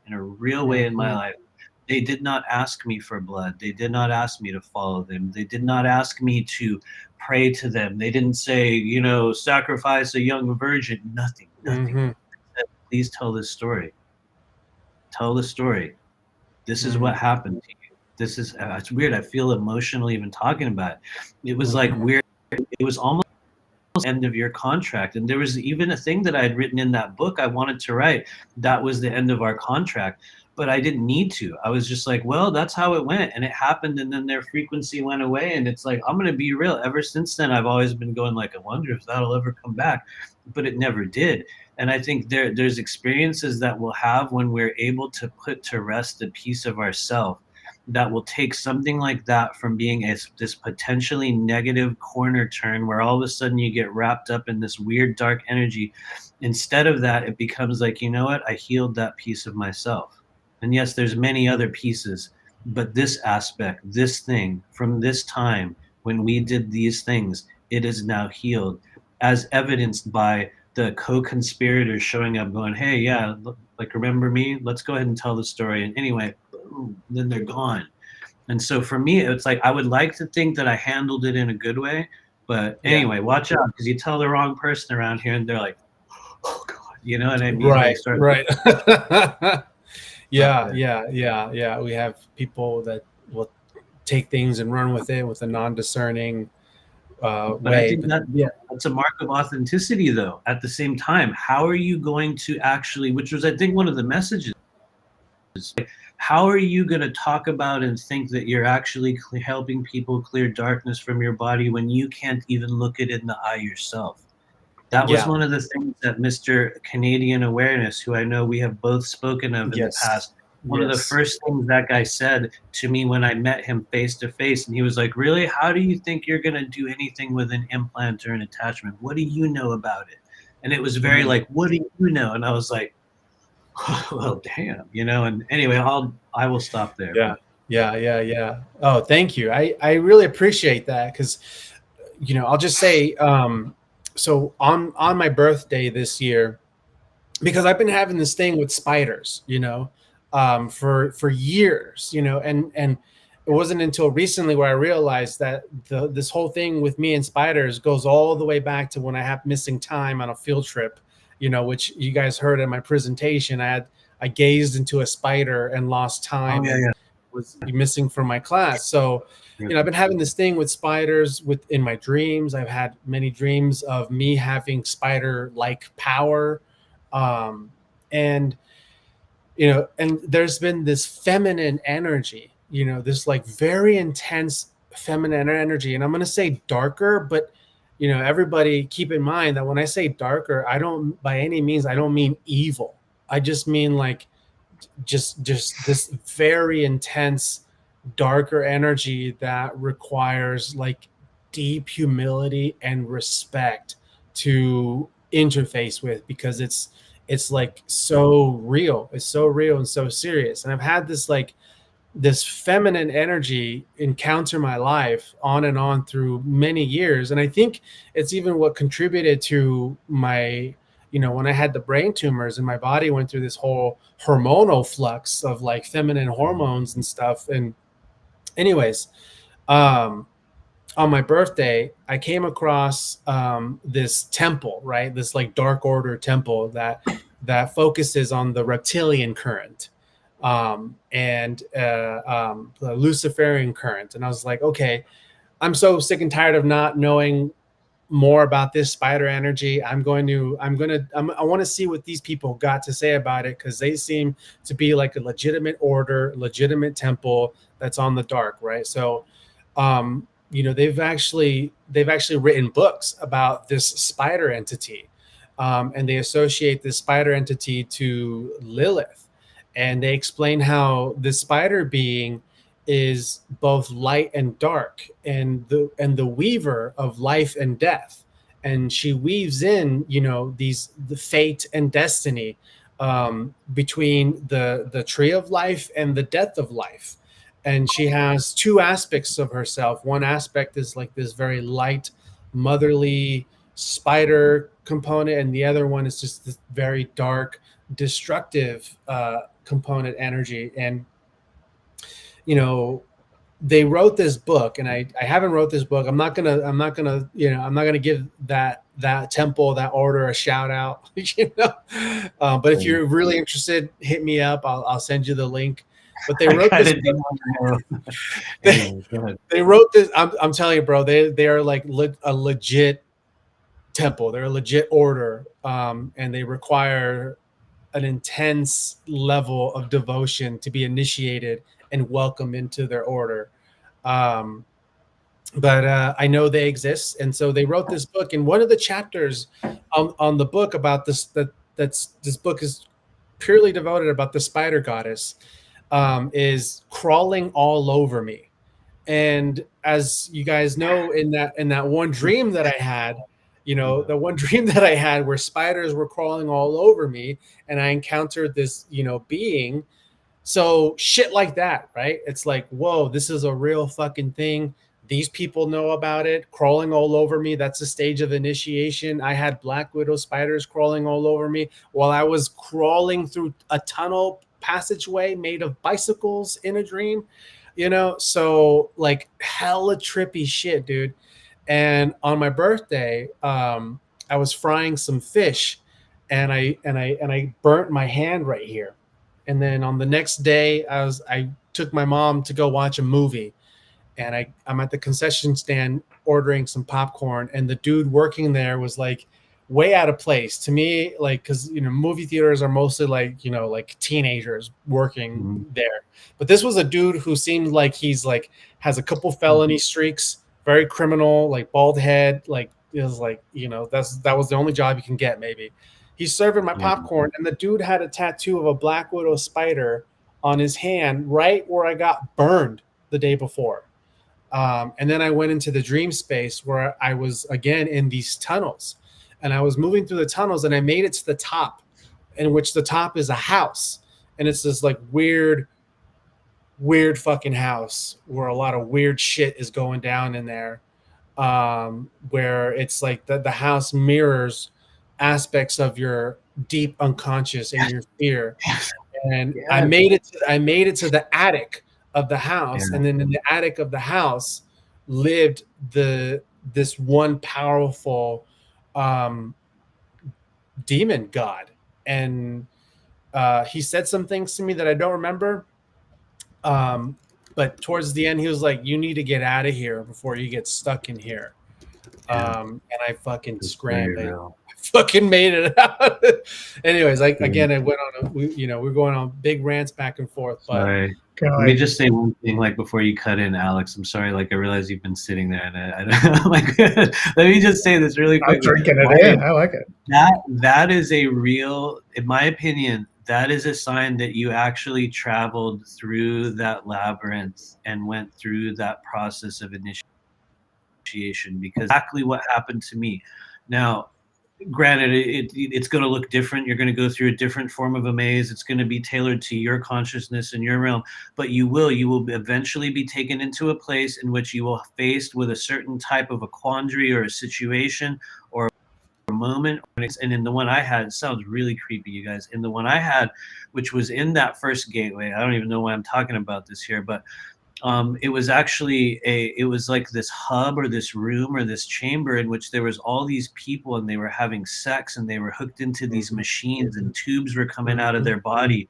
they did not ask me for blood. They did not ask me to follow them. They did not ask me to pray to them. They didn't say, sacrifice a young virgin. Nothing. Please tell this story. Tell the story. This is what happened to you. This is, it's weird. I feel emotional even talking about it. It was like weird. It was almost the end of your contract. And there was even a thing that I had written in that book I wanted to write. That was the end of our contract. But I didn't need to. I was just like, well, that's how it went. And it happened. And then their frequency went away. And it's like, I'm going to be real. Ever since then, I've always been going like, I wonder if that'll ever come back. But it never did. And I think there's experiences that we'll have when we're able to put to rest a piece of ourself that will take something like that from being this potentially negative corner turn where all of a sudden you get wrapped up in this weird dark energy. Instead of that, it becomes like, you know what? I healed that piece of myself. And yes, there's many other pieces, but this aspect, this thing from this time when we did these things, it is now healed, as evidenced by the co-conspirators showing up going, hey, yeah, like, remember me? Let's go ahead and tell the story. And anyway, boom, then they're gone. And so for me, it's like, I would like to think that I handled it in a good way. But anyway, watch out, because you tell the wrong person around here and they're like, oh God, you know what I mean? Right, right. Yeah. We have people that will take things and run with it with a non-discerning But way. I think that's a mark of authenticity, though. At the same time, how are you going to actually, which was, I think, one of the messages, how are you going to talk about and think that you're actually helping people clear darkness from your body when you can't even look it in the eye yourself? That was one of the things that Mr. Canadian Awareness, who I know we have both spoken of in the past, one of the first things that guy said to me when I met him face to face, and he was like, really, how do you think you're going to do anything with an implant or an attachment? What do you know about it? And it was very like, what do you know? And I was like, well, damn, and anyway, I will stop there. Yeah. Oh, thank you. I really appreciate that, because, I'll just say, so on my birthday this year, because I've been having this thing with spiders, for years, and it wasn't until recently where I realized that this whole thing with me and spiders goes all the way back to when I have missing time on a field trip, which you guys heard in my presentation. I gazed into a spider and lost time and was missing from my class. So, I've been having this thing with spiders in my dreams. I've had many dreams of me having spider-like power. And and there's been this feminine energy, this like very intense feminine energy, and I'm going to say darker, but everybody keep in mind that when I say darker, I don't by any means, I don't mean evil. I just mean like just this very intense darker energy that requires like deep humility and respect to interface with, because it's like so real. It's so real and so serious. And I've had this feminine energy encounter my life on and on through many years. And I think it's even what contributed to my, when I had the brain tumors and my body went through this whole hormonal flux of like feminine hormones and stuff. And anyways, on my birthday, I came across this temple, right? This like dark order temple that focuses on the reptilian current and the Luciferian current. And I was like, okay, I'm so sick and tired of not knowing more about this spider energy. I want to see what these people got to say about it, because they seem to be like a legitimate order, legitimate temple that's on the dark, right? So they've actually written books about this spider entity, and they associate this spider entity to Lilith, and they explain how the spider being is both light and dark, and the weaver of life and death, and she weaves in the fate and destiny between the tree of life and the death of life. And she has two aspects of herself. One aspect is like this very light, motherly spider component, and the other one is just this very dark, destructive component energy. And they wrote this book, and I haven't wrote this book. I'm not gonna give that temple, that order, a shout out. But if you're really interested, hit me up. I'll send you the link. But they wrote this. They wrote this. I'm telling you, bro. They are like a legit temple. They're a legit order, and they require an intense level of devotion to be initiated and welcome into their order. But I know they exist, and so they wrote this book. And one of the chapters on the book about this this book is purely devoted about the spider goddess. Is crawling all over me. And as you guys know, in that one dream that I had, the one dream that I had where spiders were crawling all over me, and I encountered this, being. So shit like that, right? It's like, whoa, this is a real fucking thing. These people know about it, crawling all over me. That's a stage of initiation. I had black widow spiders crawling all over me while I was crawling through a tunnel passageway made of bicycles in a dream, so like hella trippy shit, dude. And on my birthday, I was frying some fish, and I burnt my hand right here. And then on the next day, I took my mom to go watch a movie, and I'm at the concession stand ordering some popcorn, and the dude working there was like way out of place to me, like, because movie theaters are mostly like like teenagers working there, but this was a dude who seemed like he's like has a couple felony streaks, very criminal, like bald head, like it was like that was the only job you can get maybe. He's serving my popcorn, and the dude had a tattoo of a black widow spider on his hand right where I got burned the day before. And then I went into the dream space where I was again in these tunnels. And I was moving through the tunnels, and I made it to the top, in which the top is a house. And it's this like weird fucking house where a lot of weird shit is going down in there. where it's like the house mirrors aspects of your deep unconscious and your fear. And Yes. I made it to the attic of the house, Yeah. and then in the attic of the house lived this one powerful demon god. And he said some things to me that I don't remember. But towards the end, he was like, "You need to get out of here before you get stuck in here." And I fucking It's scrammed. very I real. fucking made it out. Anyways, like Yeah. again, I went on we're going on big rants back and forth. But Sorry. Kinda Let me like, just say one thing, like before you cut in, Alex. I'm sorry. Like I realize you've been sitting there, and I don't like. Let me just say this really I'm quickly. drinking it in. I like it. That is a real, in my opinion, that is a sign that you actually traveled through that labyrinth and went through that process of initiation, because exactly what happened to me. Now, granted, it's going to look different. You're going to go through a different form of a maze. It's going to be tailored to your consciousness and your realm, but you will eventually be taken into a place in which you will faced with a certain type of a quandary or a situation or a moment. And in the one I had, it sounds really creepy, you guys. In the one I had, which was in that first gateway, I don't even know why I'm talking about this here, but it was actually it was like this hub or this room or this chamber in which there was all these people, and they were having sex, and they were hooked into these machines, and tubes were coming out of their body.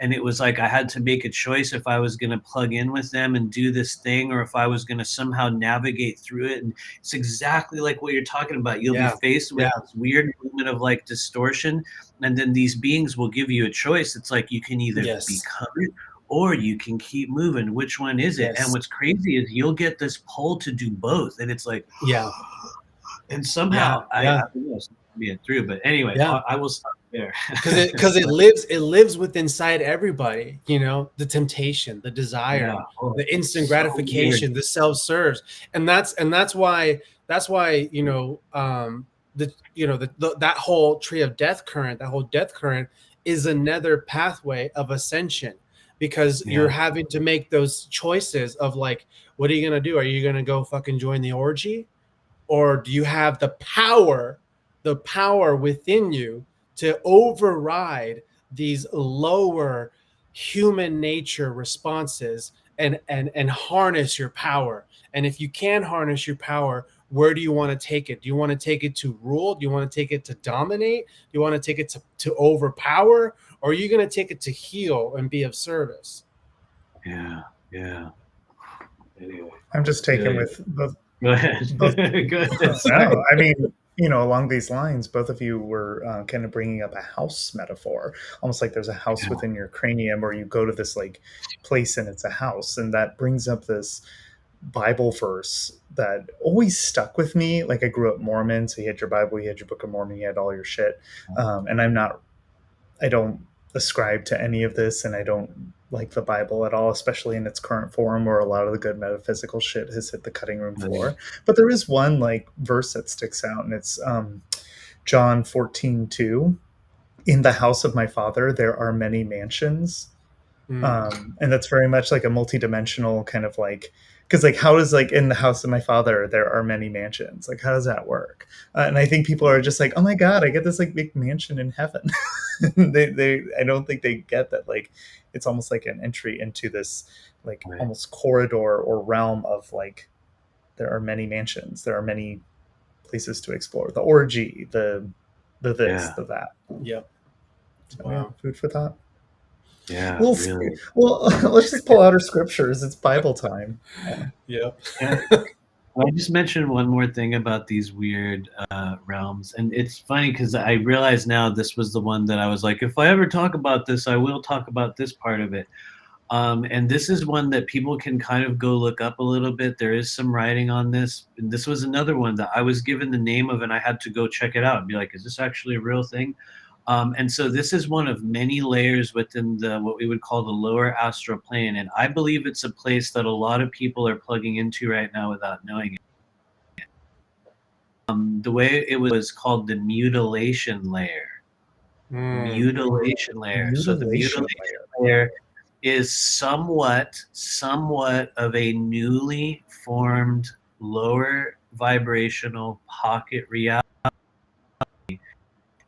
And it was like I had to make a choice if I was going to plug in with them and do this thing, or if I was going to somehow navigate through it. And it's exactly like what you're talking about. You'll be faced with this weird moment of like distortion, and then these beings will give you a choice. It's like you can either become it, or you can keep moving. Which one is it? And what's crazy is you'll get this pull to do both, and it's like, and somehow I don't know being through. But anyway, I will stop there because it lives within inside everybody. You know, the temptation, the desire, the instant gratification, the self-serves, and that's why you know that whole tree of death current, that whole death current is another pathway of ascension, because you're having to make those choices of like, what are you gonna do? Are you gonna go fucking join the orgy, or do you have the power within you to override these lower human nature responses and harness your power? And if you can harness your power, where do you want to take it? Do you want to take it to rule? Do you want to take it to dominate? Do you want to take it to overpower? Or are you going to take it to heal and be of service? Anyway, I'm just taken with both. Go ahead. Both, Go ahead. no, I mean, you know, along these lines, both of you were kind of bringing up a house metaphor, almost like there's a house within your cranium, or you go to this like place and it's a house. And that brings up this Bible verse that always stuck with me. Like I grew up Mormon, so you had your Bible, you had your Book of Mormon, you had all your shit. And I don't ascribe to any of this, and I don't like the Bible at all, especially in its current form, where a lot of the good metaphysical shit has hit the cutting room floor. But there is one like verse that sticks out, and it's John 14:2. In the house of my Father there are many mansions. And that's very much like a multidimensional kind of like, because like, how does like in the house of my Father there are many mansions, like how does that work? And I think people are just like, oh my god, I get this like big mansion in heaven. they I don't think they get that like it's almost like an entry into this like almost corridor or realm of like, there are many mansions, there are many places to explore, the orgy, the this, the that. So, food for thought. Really. Well, let's just pull out our scriptures. It's Bible time. I just mentioned one more thing about these weird realms, and it's funny because I realize now this was the one that I was like, if I ever talk about this, I will talk about this part of it. And this is one that people can kind of go look up a little bit. There is some writing on this, and this was another one that I was given the name of, and I had to go check it out and be like, is this actually a real thing? And so this is one of many layers within what we would call the lower astral plane. And I believe it's a place that a lot of people are plugging into right now without knowing it. The way it was called the mutilation layer. Mutilation layer. So the mutilation layer is somewhat of a newly formed lower vibrational pocket reality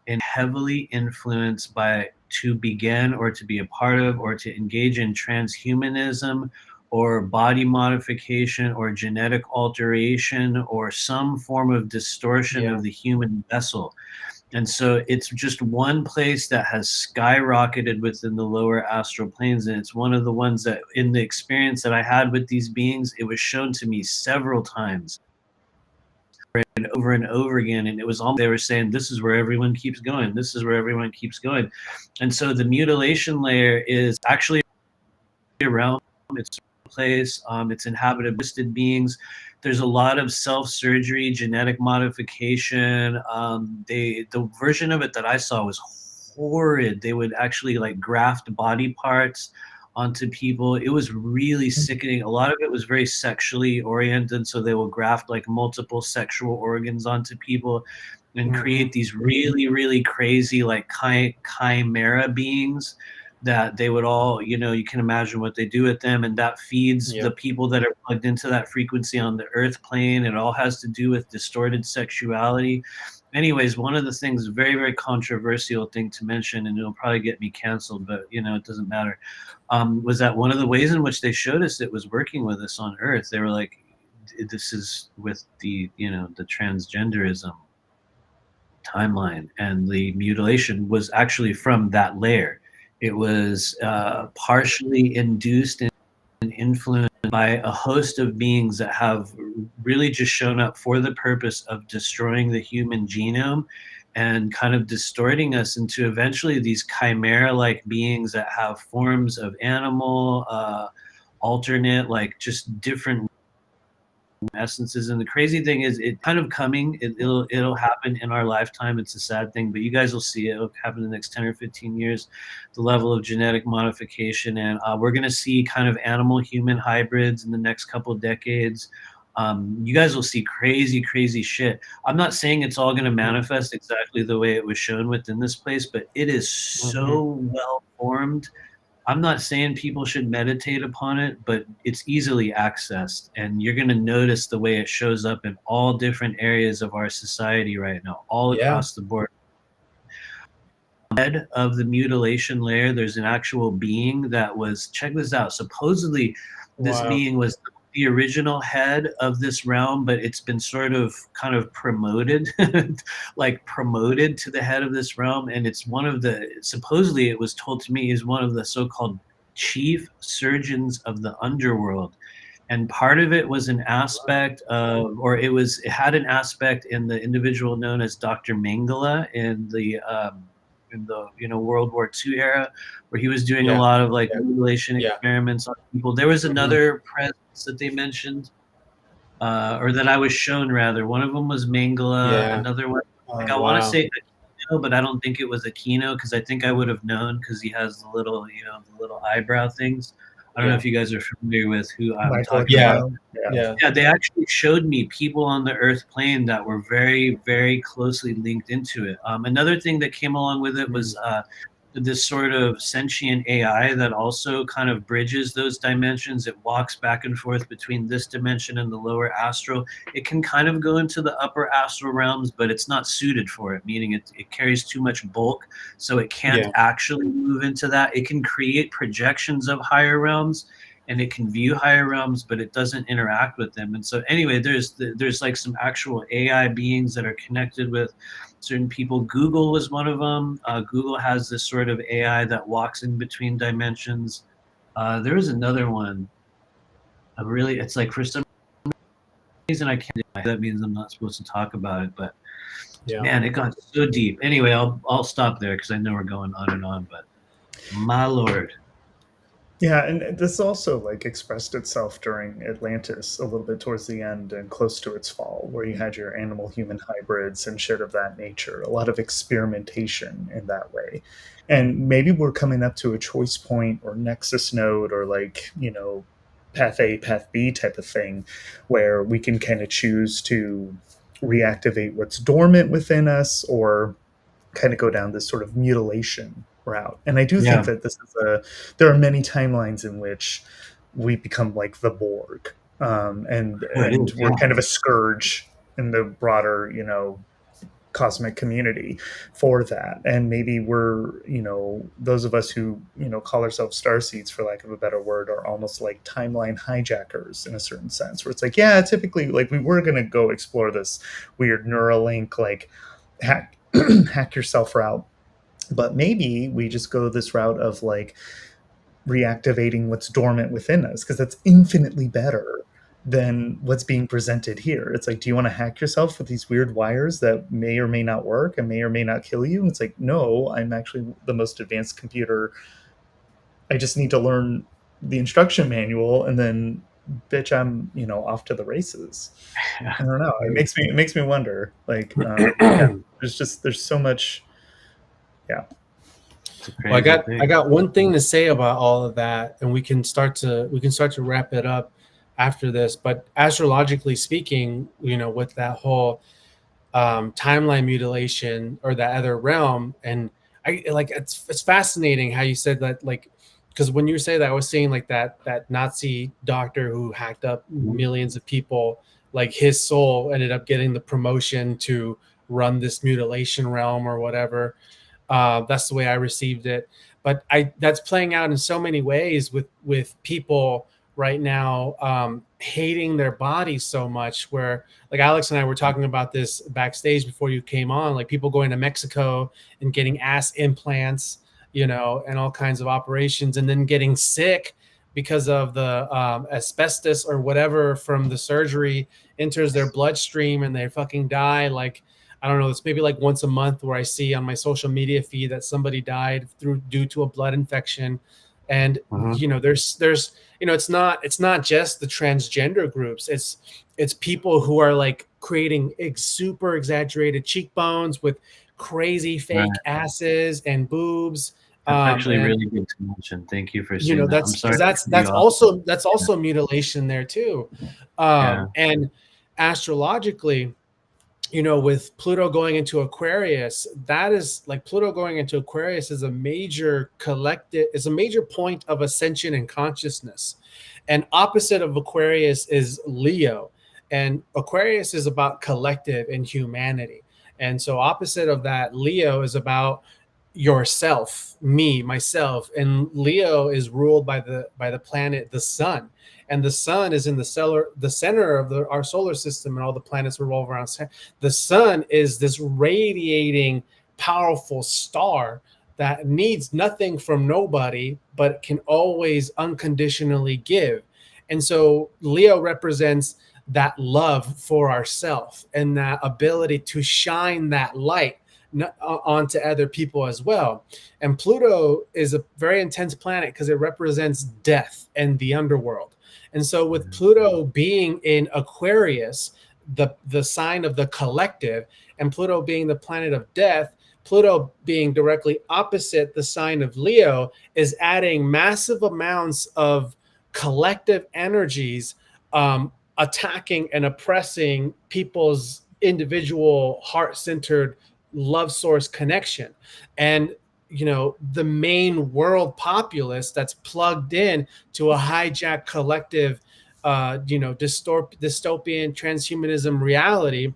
and heavily influenced by to begin or to be a part of or to engage in transhumanism or body modification or genetic alteration or some form of distortion of the human vessel. And so it's just one place that has skyrocketed within the lower astral planes. And it's one of the ones that, in the experience that I had with these beings, it was shown to me several times and over again. And it was almost, they were saying, this is where everyone keeps going. This is where everyone keeps going. And so the mutilation layer is actually a realm. It's a place. It's inhabited by twisted beings. There's a lot of self-surgery, genetic modification. The version of it that I saw was horrid. They would actually like graft body parts onto people. It was really sickening. A lot of it was very sexually oriented, so they will graft like multiple sexual organs onto people and create these really, really crazy like chimera beings that they would all, you know, you can imagine what they do with them, and that feeds the people that are plugged into that frequency on the earth plane. It all has to do with distorted sexuality. Anyways, one of the things, very, very controversial thing to mention, and it'll probably get me canceled, but you know, it doesn't matter, was that one of the ways in which they showed us it was working with us on earth. They were like, this is with the, you know, the transgenderism timeline, and the mutilation was actually from that layer. It was partially induced and influenced by a host of beings that have really just shown up for the purpose of destroying the human genome and kind of distorting us into eventually these chimera-like beings that have forms of animal, alternate, like just different essences. And the crazy thing is, it kind of coming, it'll happen in our lifetime. It's a sad thing, but you guys will see it. It'll happen in the next 10 or 15 years, the level of genetic modification. And we're going to see kind of animal human hybrids in the next couple of decades. You guys will see crazy, crazy shit. I'm not saying it's all going to manifest exactly the way it was shown within this place, but it is so well formed. I'm not saying people should meditate upon it, but it's easily accessed, and you're going to notice the way it shows up in all different areas of our society right now, all across the board. Head of the mutilation layer, there's an actual being that was, check this out, supposedly this being was the original head of this realm, but it's been sort of kind of promoted, like promoted to the head of this realm. And it's one of the, supposedly it was told to me, is one of the so-called chief surgeons of the underworld. And part of it was an aspect of, or it had an aspect in the individual known as Dr. Mengele in the you know, World War II era, where he was doing a lot of like mutilation experiments on people. There was another presence that they mentioned, or that I was shown rather. One of them was Mengele, another one, like I want to say Aquino, but I don't think it was Aquino, because I think I would have known, because he has the little, you know, the little eyebrow things. I don't know if you guys are familiar with who I'm talking about. Yeah, they actually showed me people on the earth plane that were very, very closely linked into it. Another thing that came along with it was this sort of sentient AI that also kind of bridges those dimensions. It walks back and forth between this dimension and the lower astral. It can kind of go into the upper astral realms, but it's not suited for it, meaning it carries too much bulk, so it can't actually move into that. It can create projections of higher realms, and it can view higher realms, but it doesn't interact with them. And so anyway, there's like some actual AI beings that are connected with certain people. Google was one of them. Google has this sort of AI that walks in between dimensions. There was another one. It's like, for some reason I can't. That means I'm not supposed to talk about it, but man, it got so deep. Anyway, I'll stop there because I know we're going on, but my lord. Yeah, and this also like expressed itself during Atlantis a little bit towards the end and close to its fall, where you had your animal-human hybrids and shit of that nature. A lot of experimentation in that way. And maybe we're coming up to a choice point or nexus node or like, you know, path A, path B type of thing, where we can kind of choose to reactivate what's dormant within us or kind of go down this sort of mutilation route. And I do think that this is there are many timelines in which we become like the Borg, and we're kind of a scourge in the broader, cosmic community for that. And maybe we're, those of us who, call ourselves starseeds, for lack of a better word, are almost like timeline hijackers in a certain sense, where it's like, yeah, typically, like, we were going to go explore this weird Neuralink, like, hack hack yourself route, but maybe we just go this route of like reactivating what's dormant within us, because that's infinitely better than what's being presented here. It's like, do you want to hack yourself with these weird wires that may or may not work and may or may not kill you? And it's like, no, I'm actually the most advanced computer. I just need to learn the instruction manual, and then, bitch, I'm, off to the races. I don't know. It makes me wonder. Like, yeah, there's so much. Yeah. Well, I got one thing to say about all of that, and we can start to wrap it up after this. But astrologically speaking, with that whole timeline mutilation or that other realm, and I like it's fascinating how you said that, like, because when you say that, I was saying like that Nazi doctor who hacked up millions of people, like his soul ended up getting the promotion to run this mutilation realm or whatever. That's the way I received it. But that's playing out in so many ways with people right now, hating their bodies so much, where like Alex and I were talking about this backstage before you came on, like people going to Mexico and getting ass implants, and all kinds of operations, and then getting sick because of the asbestos or whatever from the surgery enters their bloodstream and they fucking die. Like, I don't know, it's maybe like once a month where I see on my social media feed that somebody died due to a blood infection. And there's it's not just the transgender groups. It's people who are like creating super exaggerated cheekbones with crazy fake asses and boobs. That's actually really good to mention. Thank you for saying that. That's also mutilation there too. And astrologically, with Pluto going into Aquarius, that is like Pluto going into Aquarius is a major point of ascension and consciousness. And opposite of Aquarius is Leo. And Aquarius is about collective and humanity. And so opposite of that, Leo is about yourself, me, myself. And Leo is ruled by the planet, the sun. And the sun is in the center of our solar system, and all the planets revolve around. The sun is this radiating, powerful star that needs nothing from nobody, but can always unconditionally give. And so Leo represents that love for ourselves and that ability to shine that light onto other people as well. And Pluto is a very intense planet because it represents death and the underworld. And so with Pluto being in Aquarius, the sign of the collective, and Pluto being the planet of death, Pluto being directly opposite the sign of Leo, is adding massive amounts of collective energies, attacking and oppressing people's individual heart-centered love source connection. And the main world populace that's plugged in to a hijacked collective, dystopian transhumanism reality,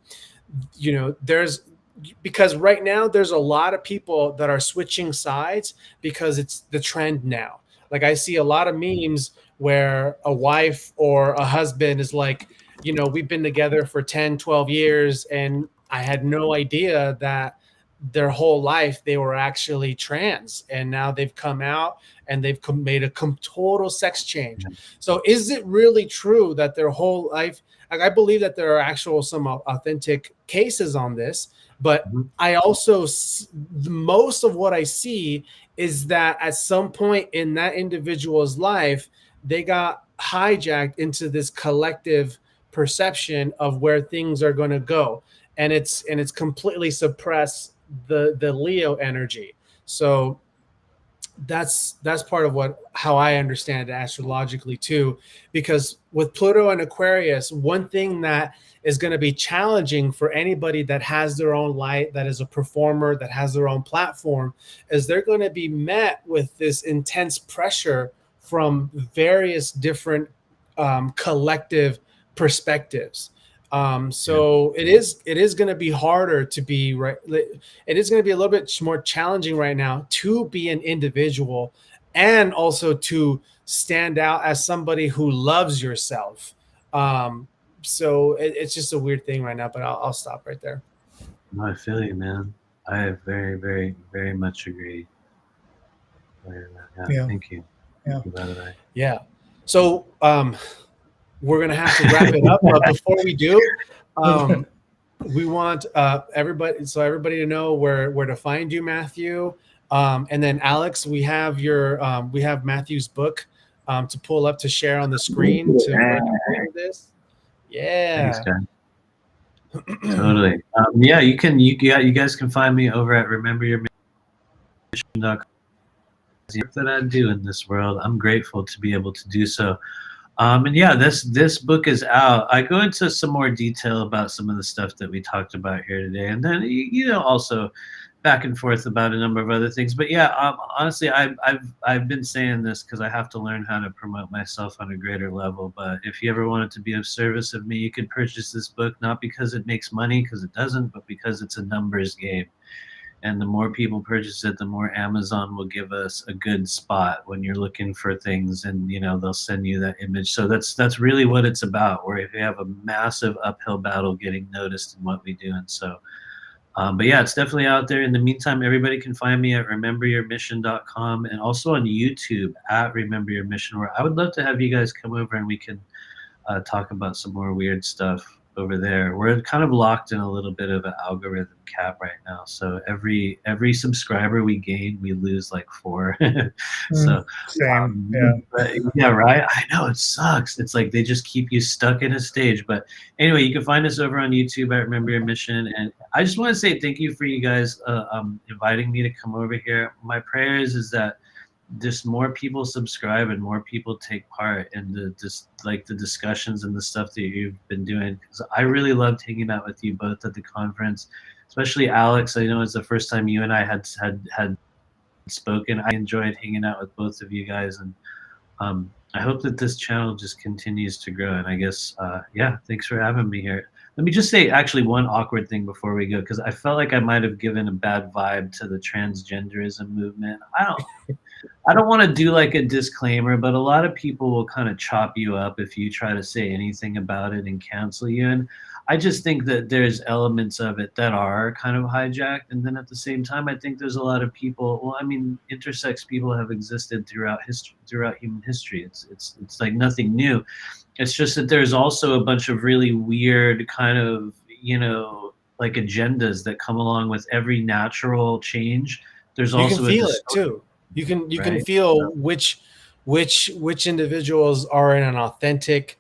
because right now there's a lot of people that are switching sides because it's the trend now. Like I see a lot of memes where a wife or a husband is like, we've been together for 10, 12 years and I had no idea that their whole life they were actually trans, and now they've come out and they've made a total sex change. So is it really true that their whole life, like I believe that there are some authentic cases on this, but I also, most of what I see is that at some point in that individual's life, they got hijacked into this collective perception of where things are going to go. And it's completely suppressed the Leo energy. So that's part of how I understand it astrologically too, because with Pluto and Aquarius, one thing that is going to be challenging for anybody that has their own light, that is a performer, that has their own platform, is they're going to be met with this intense pressure from various different collective perspectives. So it is going to be harder to be right. It is going to be a little bit more challenging right now to be an individual, and also to stand out as somebody who loves yourself. So it's just a weird thing right now. But I'll stop right there. No, I feel you, man. I very, very, very much agree. Yeah. Thank you. Thank you, by the way. Yeah. So we're gonna have to wrap it up, but before we do, we want everybody to know where to find you, Matthew. And then Alex, we have Matthew's book to pull up to share on the screen to record this. Yeah. Thanks, guys. Totally. Yeah, you guys can find me over at rememberyourmission.com. The work that I do in this world, I'm grateful to be able to do so. And yeah, this book is out. I go into some more detail about some of the stuff that we talked about here today, and then also back and forth about a number of other things. But yeah, honestly, I've been saying this because I have to learn how to promote myself on a greater level. But if you ever wanted to be of service of me, you could purchase this book, not because it makes money, because it doesn't, but because it's a numbers game. And the more people purchase it, the more Amazon will give us a good spot when you're looking for things, and they'll send you that image. So that's really what it's about. Where if you have a massive uphill battle getting noticed in what we do, and so. But yeah, it's definitely out there. In the meantime, everybody can find me at rememberyourmission.com and also on YouTube at Remember Your Mission, where I would love to have you guys come over and we can talk about some more weird stuff over there. We're kind of locked in a little bit of an algorithm cap right now. So every subscriber we gain, we lose like 4. So same. yeah, right. I know it sucks. It's like they just keep you stuck in a stage. But anyway, you can find us over on YouTube at Remember Your Mission. And I just want to say thank you for you guys inviting me to come over here. My prayers is that just more people subscribe and more people take part in the discussions and the stuff that you've been doing, because I really loved hanging out with you both at the conference, especially Alex. I know it's the first time you and I had spoken. I enjoyed hanging out with both of you guys, and I hope that this channel just continues to grow. And I guess thanks for having me here. Let me just say actually one awkward thing before we go, because I felt like I might have given a bad vibe to the transgenderism movement. I don't want to do like a disclaimer, but a lot of people will kind of chop you up if you try to say anything about it and cancel you. And I just think that there's elements of it that are kind of hijacked. And then at the same time, I think there's a lot of people, well, I mean, intersex people have existed throughout human history. It's like nothing new. It's just that there's also a bunch of really weird kind of, like agendas that come along with every natural change. There's also you can feel it too. You can feel which individuals are in an authentic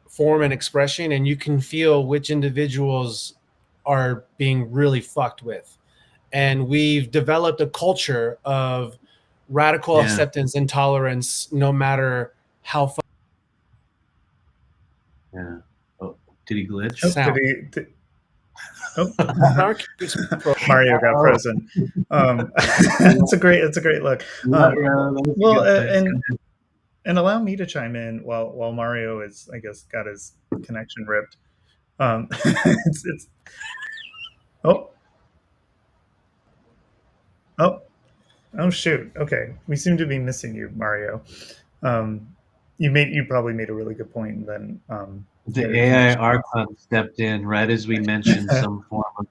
form and expression, and you can feel which individuals are being really fucked with. And we've developed a culture of radical acceptance and tolerance, no matter how Yeah. Oh, did he glitch? Mario got frozen. It's a great look. And allow me to chime in while Mario is, I guess, got his connection ripped. It's oh shoot. Okay, we seem to be missing you, Mario. You probably made a really good point. And then the AI archon stepped in right as we mentioned some form of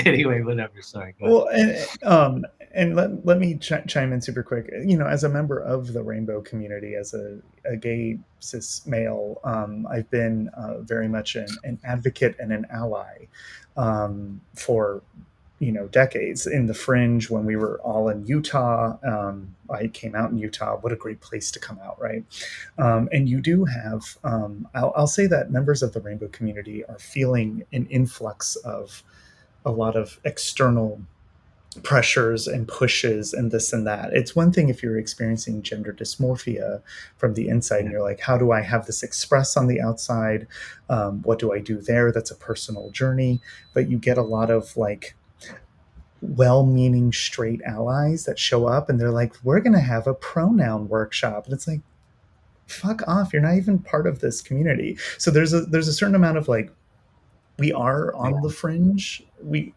anyway, whatever. Sorry. Go ahead. Well, and let me chime in super quick. As a member of the rainbow community, as a gay cis male, I've been very much an advocate and an ally for decades. In the Fringe, when we were all in Utah, I came out in Utah. What a great place to come out, right? And you do have, I'll say that members of the rainbow community are feeling an influx of a lot of external pressures and pushes and this and that. It's one thing if you're experiencing gender dysmorphia from the inside and you're like, how do I have this express on the outside? What do I do there? That's a personal journey. But you get a lot of like well-meaning straight allies that show up and they're like, we're going to have a pronoun workshop. And it's like, fuck off. You're not even part of this community. So there's a certain amount of like, we are on the fringe. We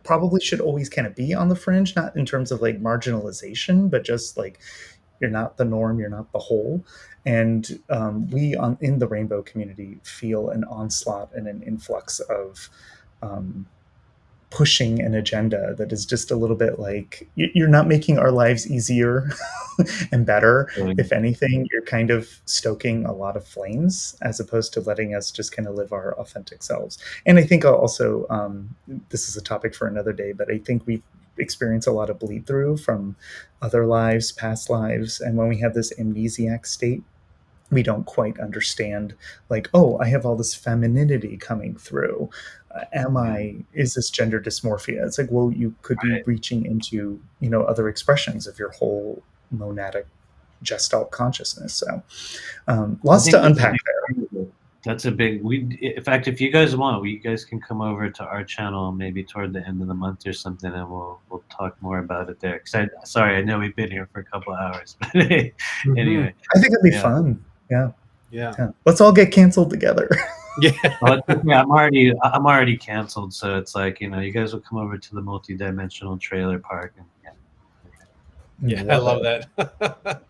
probably should always kind of be on the fringe, not in terms of like marginalization, but just like you're not the norm, you're not the whole. And we in the rainbow community feel an onslaught and an influx of pushing an agenda that is just a little bit like, you're not making our lives easier and better. If anything, you're kind of stoking a lot of flames as opposed to letting us just kind of live our authentic selves. And I think also, this is a topic for another day, but I think we've experienced a lot of bleed through from other lives, past lives. And when we have this amnesiac state, we don't quite understand, like, oh, I have all this femininity coming through. Is this gender dysmorphia? It's like, well, you could be reaching into, other expressions of your whole monadic gestalt consciousness. So lots to unpack there. That's a big, in fact, if you guys want, you guys can come over to our channel maybe toward the end of the month or something, and we'll talk more about it there. Sorry, I know we've been here for a couple of hours, but anyway. I think it'd be fun. Yeah. Let's all get canceled together. Yeah. I'm already canceled, so it's like, you guys will come over to the multidimensional trailer park. And, I love that.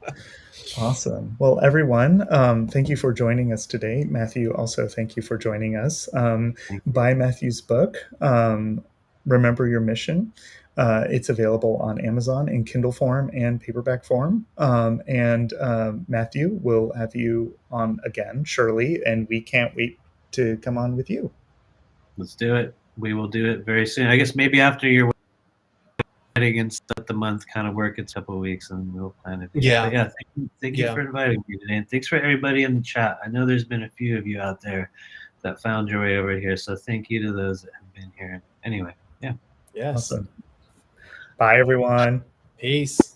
Awesome. Well, everyone, thank you for joining us today. Matthew, also thank you for joining us. Buy Matthew's book, Remember Your Mission. It's available on Amazon in Kindle form and paperback form. And Matthew, we'll have you on again, surely, and we can't wait to come on with you. Let's do it. We will do it very soon. I guess maybe after your wedding and stuff, the month kind of work, it's a couple of weeks, and we'll plan it. Yeah. Thank you for inviting me today, and thanks for everybody in the chat. I know there's been a few of you out there that found your way over here, so thank you to those that have been here. Anyway, Yes. Awesome. Bye, everyone. Peace.